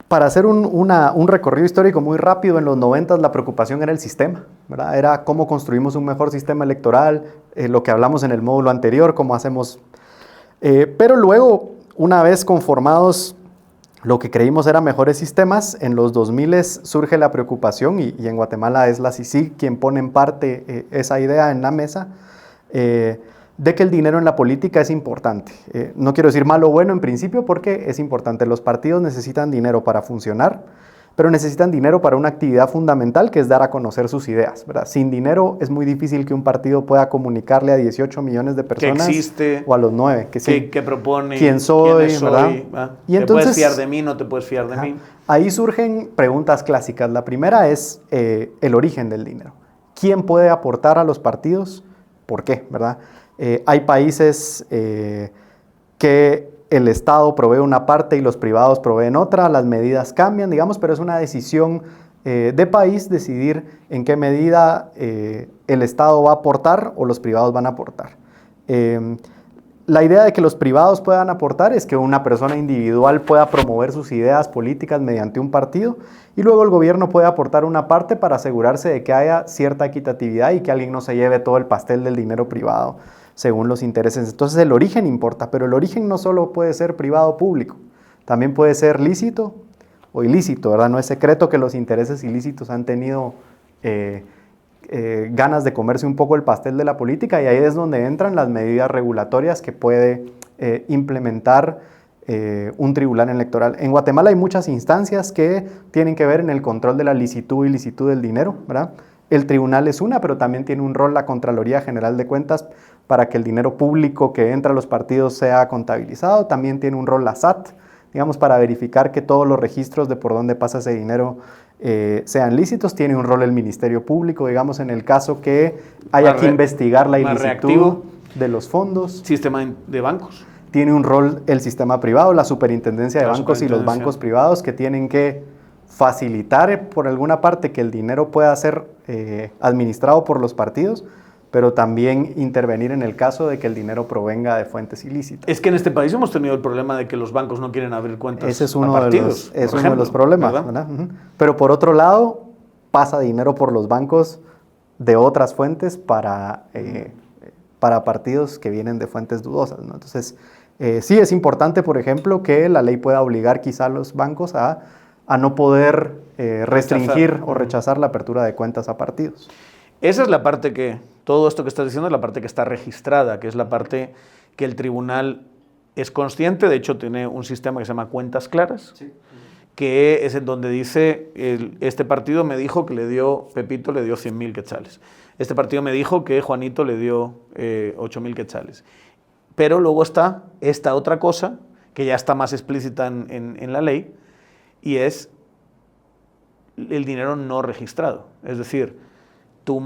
para hacer un recorrido histórico muy rápido, en los 90 la preocupación era el sistema, ¿verdad? Era cómo construimos un mejor sistema electoral, lo que hablamos en el módulo anterior, cómo hacemos... pero luego, una vez conformados lo que creímos eran mejores sistemas, en los 2000 surge la preocupación, y en Guatemala es la CICIG quien pone en parte esa idea en la mesa, de que el dinero en la política es importante. No quiero decir malo o bueno en principio, porque es importante. Los partidos necesitan dinero para funcionar, pero necesitan dinero para una actividad fundamental, que es dar a conocer sus ideas, ¿verdad? Sin dinero es muy difícil que un partido pueda comunicarle a 18 millones de personas que existe, o a los 9, que sí, que propone, quién soy, ¿verdad? Y te entonces, puedes fiar de mí, no te puedes fiar de mí. Ahí surgen preguntas clásicas. La primera es el origen del dinero. ¿Quién puede aportar a los partidos? ¿Por qué? ¿Verdad? Hay países que el Estado provee una parte y los privados proveen otra, las medidas cambian, digamos, pero es una decisión de país decidir en qué medida el Estado va a aportar o los privados van a aportar. La idea de que los privados puedan aportar es que una persona individual pueda promover sus ideas políticas mediante un partido, y luego el gobierno puede aportar una parte para asegurarse de que haya cierta equitatividad y que alguien no se lleve todo el pastel del dinero privado según los intereses. Entonces el origen importa, pero el origen no solo puede ser privado o público, también puede ser lícito o ilícito, ¿verdad? No es secreto que los intereses ilícitos han tenido ganas de comerse un poco el pastel de la política, y ahí es donde entran las medidas regulatorias que puede implementar un tribunal electoral. En Guatemala hay muchas instancias que tienen que ver en el control de la licitud y ilicitud del dinero, ¿verdad? El tribunal es una, pero también tiene un rol la Contraloría General de Cuentas para que el dinero público que entra a los partidos sea contabilizado. También tiene un rol la SAT, digamos, para verificar que todos los registros de por dónde pasa ese dinero sean lícitos. Tiene un rol el Ministerio Público, digamos, en el caso que haya que investigar la ilicitud de los fondos. Sistema de bancos. Tiene un rol el sistema privado, la Superintendencia de Bancos y los bancos privados, que tienen que facilitar por alguna parte que el dinero pueda ser administrado por los partidos, pero también intervenir en el caso de que el dinero provenga de fuentes ilícitas. Es que en este país hemos tenido el problema de que los bancos no quieren abrir cuentas. Ese es uno a partidos, es uno de los problemas, ¿verdad? Pero por otro lado, pasa dinero por los bancos de otras fuentes para partidos que vienen de fuentes dudosas, ¿no? Entonces, sí es importante, por ejemplo, que la ley pueda obligar quizá a los bancos a no poder restringir o rechazar la apertura de cuentas a partidos. Esa es la parte que, todo esto que estás diciendo es la parte que está registrada, que es la parte que el tribunal es consciente. De hecho, tiene un sistema que se llama cuentas claras, sí, que es en donde dice, este partido me dijo que Pepito le dio 100.000 quetzales. Este partido me dijo que Juanito le dio 8.000 quetzales. Pero luego está esta otra cosa, que ya está más explícita en la ley, y es el dinero no registrado. Es decir, tú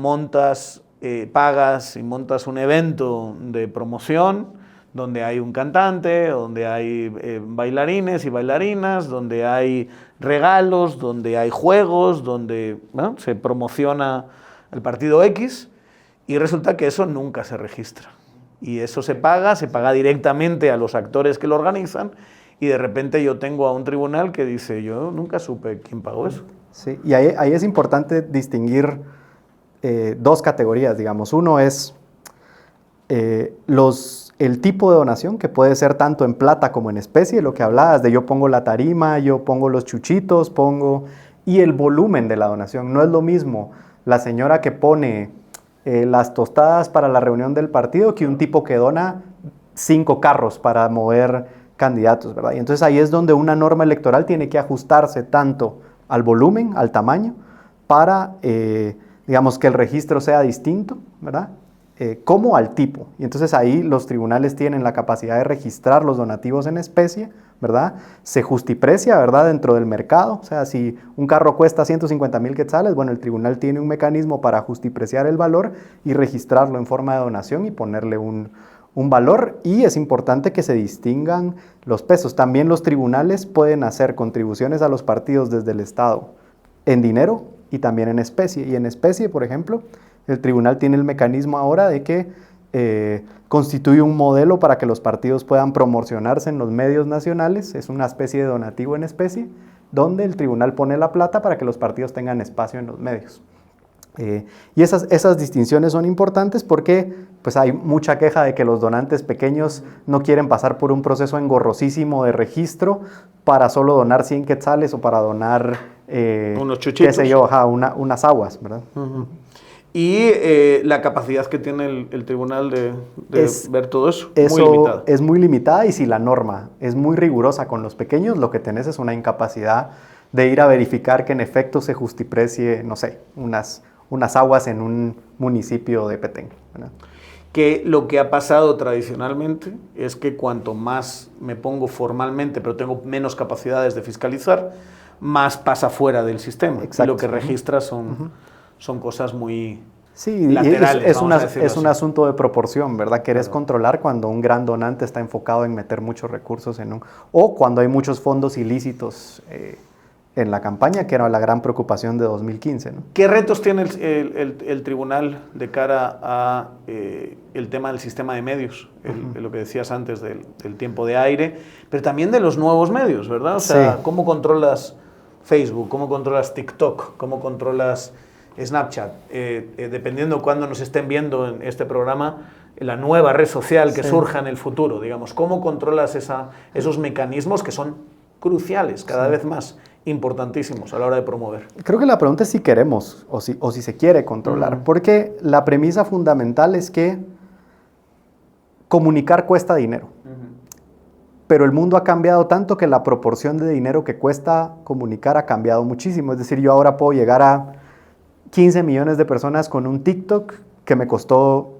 pagas y montas un evento de promoción donde hay un cantante, donde hay bailarines y bailarinas, donde hay regalos, donde hay juegos, donde se promociona el partido X, y resulta que eso nunca se registra. Y eso se paga directamente a los actores que lo organizan, y de repente yo tengo a un tribunal que dice, yo nunca supe quién pagó eso. Sí, y ahí es importante distinguir dos categorías, digamos. Uno es el tipo de donación, que puede ser tanto en plata como en especie, lo que hablabas de yo pongo la tarima, yo pongo los chuchitos, y el volumen de la donación. No es lo mismo la señora que pone las tostadas para la reunión del partido que un tipo que dona 5 carros para mover candidatos, ¿verdad? Y entonces ahí es donde una norma electoral tiene que ajustarse tanto al volumen, al tamaño, para, digamos, que el registro sea distinto, ¿verdad? Como al tipo. Y entonces ahí los tribunales tienen la capacidad de registrar los donativos en especie, ¿verdad? Se justiprecia, ¿verdad?, dentro del mercado. O sea, si un carro cuesta 150.000 quetzales, bueno, el tribunal tiene un mecanismo para justipreciar el valor y registrarlo en forma de donación y ponerle un valor. Y es importante que se distingan los pesos. También los tribunales pueden hacer contribuciones a los partidos desde el Estado en dinero y también en especie. Y en especie, por ejemplo, el tribunal tiene el mecanismo ahora de que constituye un modelo para que los partidos puedan promocionarse en los medios nacionales, es una especie de donativo en especie, donde el tribunal pone la plata para que los partidos tengan espacio en los medios. Y esas distinciones son importantes porque pues, hay mucha queja de que los donantes pequeños no quieren pasar por un proceso engorrosísimo de registro para solo donar 100 quetzales o para donar, unos chuchitos, qué sé yo, unas aguas, ¿verdad? Uh-huh. Y la capacidad que tiene el tribunal de ver todo eso, muy limitada. Es muy limitada, y si la norma es muy rigurosa con los pequeños, lo que tenés es una incapacidad de ir a verificar que en efecto se justiprecie, no sé, unas aguas en un municipio de Petén, ¿verdad? Que lo que ha pasado tradicionalmente es que cuanto más me pongo formalmente, pero tengo menos capacidades de fiscalizar, más pasa fuera del sistema. Exacto. Y lo que registra son cosas muy laterales. Es un asunto de proporción, ¿verdad? Querés controlar cuando un gran donante está enfocado en meter muchos recursos o cuando hay muchos fondos ilícitos en la campaña, que era la gran preocupación de 2015, ¿no? ¿Qué retos tiene el tribunal de cara a el tema del sistema de medios? Lo que decías antes del tiempo de aire, pero también de los nuevos medios, ¿verdad? O sea, ¿cómo controlas Facebook? ¿Cómo controlas TikTok? ¿Cómo controlas Snapchat? Dependiendo cuándo nos estén viendo en este programa, la nueva red social que surja en el futuro, digamos, ¿cómo controlas esos mecanismos que son cruciales, cada vez más importantísimos a la hora de promover? Creo que la pregunta es si queremos o si se quiere controlar, porque la premisa fundamental es que comunicar cuesta dinero. Pero el mundo ha cambiado tanto que la proporción de dinero que cuesta comunicar ha cambiado muchísimo. Es decir, yo ahora puedo llegar a 15 millones de personas con un TikTok que me costó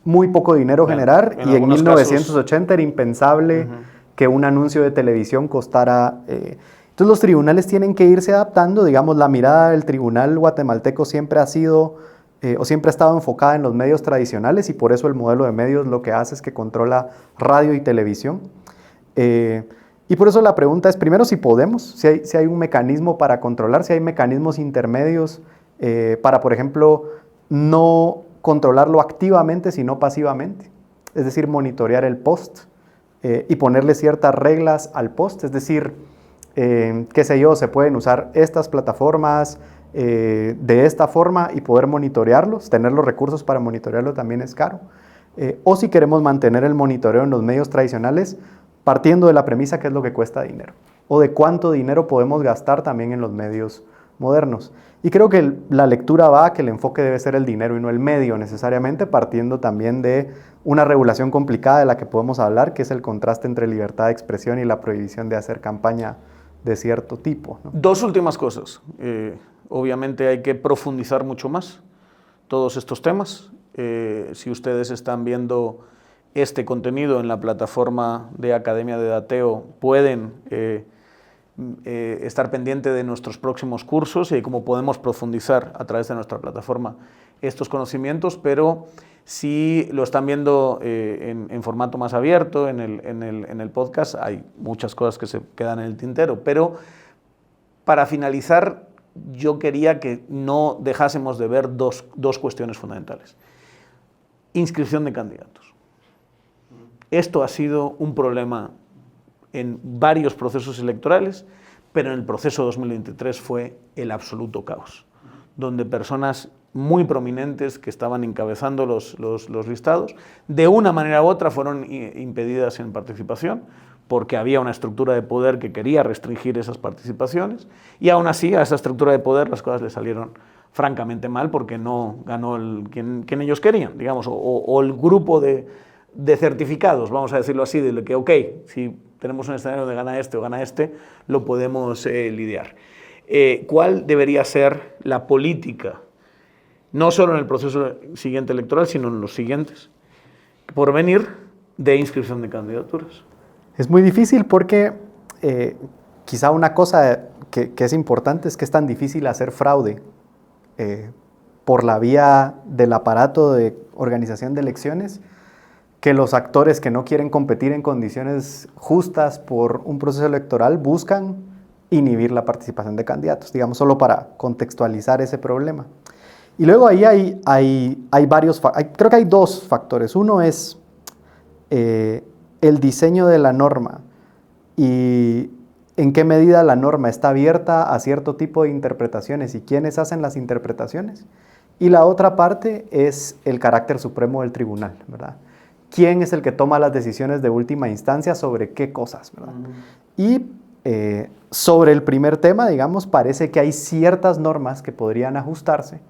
muy poco dinero generar, y en 1980 era impensable que un anuncio de televisión costara... Entonces los tribunales tienen que irse adaptando. Digamos, la mirada del tribunal guatemalteco siempre ha sido o siempre ha estado enfocada en los medios tradicionales, y por eso el modelo de medios lo que hace es que controla radio y televisión. Y por eso la pregunta es, primero, si podemos, si hay un mecanismo para controlar, si hay mecanismos intermedios para, por ejemplo, no controlarlo activamente, sino pasivamente. Es decir, monitorear el post y ponerle ciertas reglas al post. Es decir, qué sé yo, se pueden usar estas plataformas de esta forma y poder monitorearlos. Tener los recursos para monitorearlo también es caro. O si queremos mantener el monitoreo en los medios tradicionales, partiendo de la premisa que es lo que cuesta dinero, o de cuánto dinero podemos gastar también en los medios modernos. Y creo que la lectura va a que el enfoque debe ser el dinero y no el medio necesariamente, partiendo también de una regulación complicada de la que podemos hablar, que es el contraste entre libertad de expresión y la prohibición de hacer campaña de cierto tipo, ¿no? Dos últimas cosas. Obviamente hay que profundizar mucho más todos estos temas. Si ustedes están viendo este contenido en la plataforma de Academia de Dateo, pueden estar pendiente de nuestros próximos cursos y cómo podemos profundizar a través de nuestra plataforma estos conocimientos, pero si lo están viendo en formato más abierto, en el podcast, hay muchas cosas que se quedan en el tintero. Pero para finalizar, yo quería que no dejásemos de ver dos cuestiones fundamentales. Inscripción de candidatos. Esto ha sido un problema en varios procesos electorales, pero en el proceso 2023 fue el absoluto caos, donde personas muy prominentes que estaban encabezando los listados, de una manera u otra fueron impedidas en participación, porque había una estructura de poder que quería restringir esas participaciones, y aún así a esa estructura de poder las cosas le salieron francamente mal, porque no ganó quien ellos querían, digamos, o el grupo de certificados, vamos a decirlo así, de que, ok, si tenemos un escenario donde gana este o gana este, lo podemos lidiar. ¿Cuál debería ser la política, no solo en el proceso siguiente electoral, sino en los siguientes, por venir de inscripción de candidaturas? Es muy difícil porque quizá una cosa que es importante es que es tan difícil hacer fraude por la vía del aparato de organización de elecciones, que los actores que no quieren competir en condiciones justas por un proceso electoral buscan inhibir la participación de candidatos, digamos, solo para contextualizar ese problema. Y luego ahí hay varios, creo que hay dos factores. Uno es el diseño de la norma y en qué medida la norma está abierta a cierto tipo de interpretaciones y quiénes hacen las interpretaciones. Y la otra parte es el carácter supremo del tribunal, ¿verdad? ¿Quién es el que toma las decisiones de última instancia sobre qué cosas, ¿verdad? Y sobre el primer tema, digamos, parece que hay ciertas normas que podrían ajustarse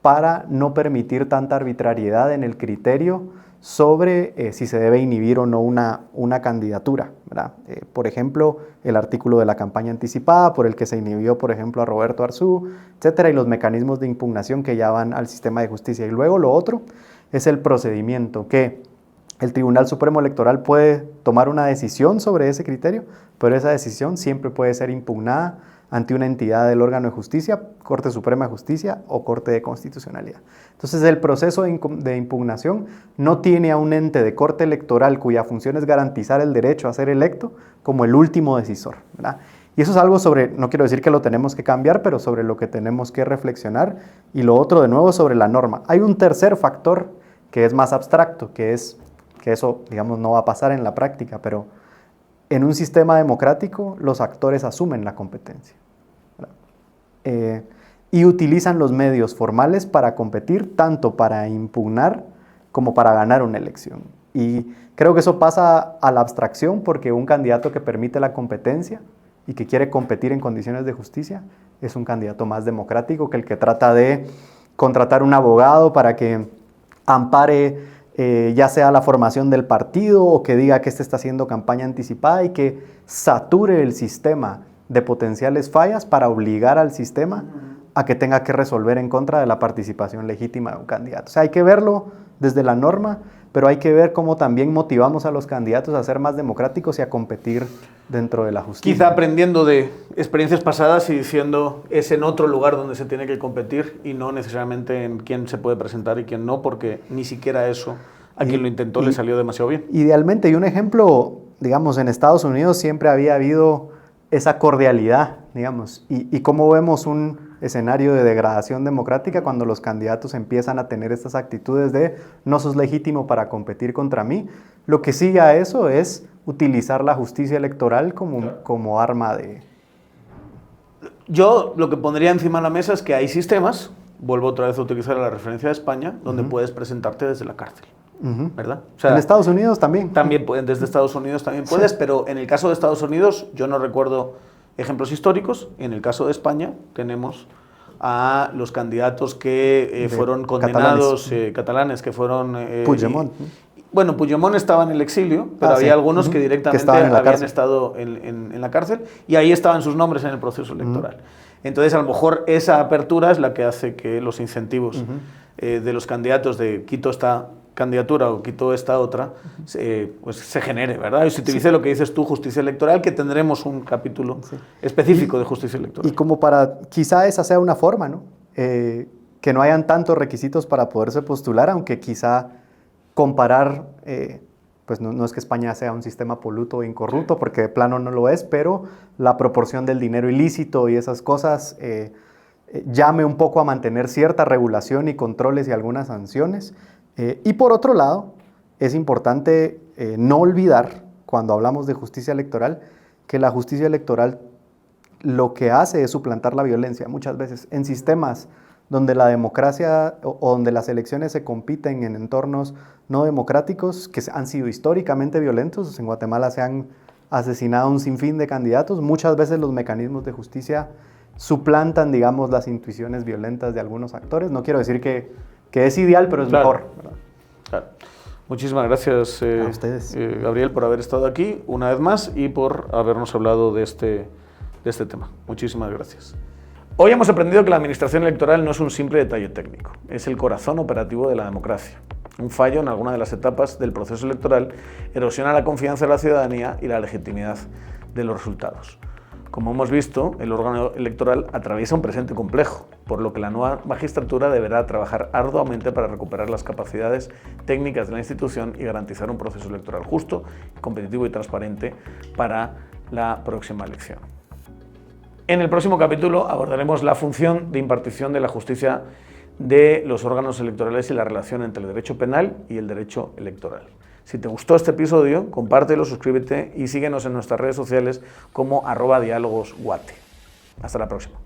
para no permitir tanta arbitrariedad en el criterio sobre si se debe inhibir o no una candidatura, ¿verdad? Por ejemplo, el artículo de la campaña anticipada por el que se inhibió, por ejemplo, a Roberto Arzú, etcétera, y los mecanismos de impugnación que ya van al sistema de justicia. Y luego lo otro es el procedimiento, que el Tribunal Supremo Electoral puede tomar una decisión sobre ese criterio, pero esa decisión siempre puede ser impugnada ante una entidad del órgano de justicia, Corte Suprema de Justicia o Corte de Constitucionalidad. Entonces el proceso de impugnación no tiene a un ente de corte electoral cuya función es garantizar el derecho a ser electo como el último decisor, ¿verdad? Y eso es algo sobre, no quiero decir que lo tenemos que cambiar, pero sobre lo que tenemos que reflexionar. Y lo otro, de nuevo, sobre la norma. Hay un tercer factor que es más abstracto, que es que eso, digamos, no va a pasar en la práctica, pero en un sistema democrático los actores asumen la competencia y utilizan los medios formales para competir, tanto para impugnar como para ganar una elección. Y creo que eso pasa a la abstracción porque un candidato que permite la competencia y que quiere competir en condiciones de justicia es un candidato más democrático que el que trata de contratar un abogado para que ampare ya sea la formación del partido o que diga que este está haciendo campaña anticipada y que sature el sistema de potenciales fallas para obligar al sistema a que tenga que resolver en contra de la participación legítima de un candidato. O sea, hay que verlo desde la norma, pero hay que ver cómo también motivamos a los candidatos a ser más democráticos y a competir dentro de la justicia. Quizá aprendiendo de experiencias pasadas y diciendo es en otro lugar donde se tiene que competir y no necesariamente en quién se puede presentar y quién no, porque ni siquiera eso a quien lo intentó le salió demasiado bien. Idealmente, y un ejemplo, digamos, en Estados Unidos siempre había habido esa cordialidad, digamos, y cómo vemos un escenario de degradación democrática cuando los candidatos empiezan a tener estas actitudes de no sos legítimo para competir contra mí. Lo que sigue a eso es utilizar la justicia electoral como arma de... Yo lo que pondría encima de la mesa es que hay sistemas, vuelvo otra vez a utilizar la referencia de España, donde puedes presentarte desde la cárcel. ¿Verdad? O sea, en Estados Unidos también. También pueden, desde Estados Unidos también puedes, sí. Pero en el caso de Estados Unidos yo no recuerdo ejemplos históricos. En el caso de España tenemos a los candidatos que fueron condenados, catalanes que fueron... Puigdemont. Bueno, Puigdemont estaba en el exilio, pero había algunos que directamente habían estado en la cárcel y ahí estaban sus nombres en el proceso electoral. Entonces, a lo mejor esa apertura es la que hace que los incentivos de los candidatos de quito esta candidatura o quito esta otra, pues se genere, ¿verdad? Y se utilice lo que dices tú, justicia electoral, que tendremos un capítulo específico de justicia electoral. Y como para, quizá esa sea una forma, ¿no? Que no hayan tantos requisitos para poderse postular, aunque quizá comparar, pues no es que España sea un sistema poluto o incorrupto, porque de plano no lo es, pero la proporción del dinero ilícito y esas cosas llame un poco a mantener cierta regulación y controles y algunas sanciones. Y por otro lado, es importante no olvidar, cuando hablamos de justicia electoral, que la justicia electoral lo que hace es suplantar la violencia muchas veces en sistemas donde la democracia o donde las elecciones se compiten en entornos no democráticos que han sido históricamente violentos. En Guatemala se han asesinado un sinfín de candidatos. Muchas veces los mecanismos de justicia suplantan, digamos, las intuiciones violentas de algunos actores. No quiero decir que es ideal, pero es mejor, ¿verdad? Claro. Muchísimas gracias, a ustedes. Gabriel, por haber estado aquí una vez más y por habernos hablado de este tema. Muchísimas gracias. Hoy hemos aprendido que la administración electoral no es un simple detalle técnico, es el corazón operativo de la democracia. Un fallo en alguna de las etapas del proceso electoral erosiona la confianza de la ciudadanía y la legitimidad de los resultados. Como hemos visto, el órgano electoral atraviesa un presente complejo, por lo que la nueva magistratura deberá trabajar arduamente para recuperar las capacidades técnicas de la institución y garantizar un proceso electoral justo, competitivo y transparente para la próxima elección. En el próximo capítulo abordaremos la función de impartición de la justicia de los órganos electorales y la relación entre el derecho penal y el derecho electoral. Si te gustó este episodio, compártelo, suscríbete y síguenos en nuestras redes sociales como @dialogosguate. Hasta la próxima.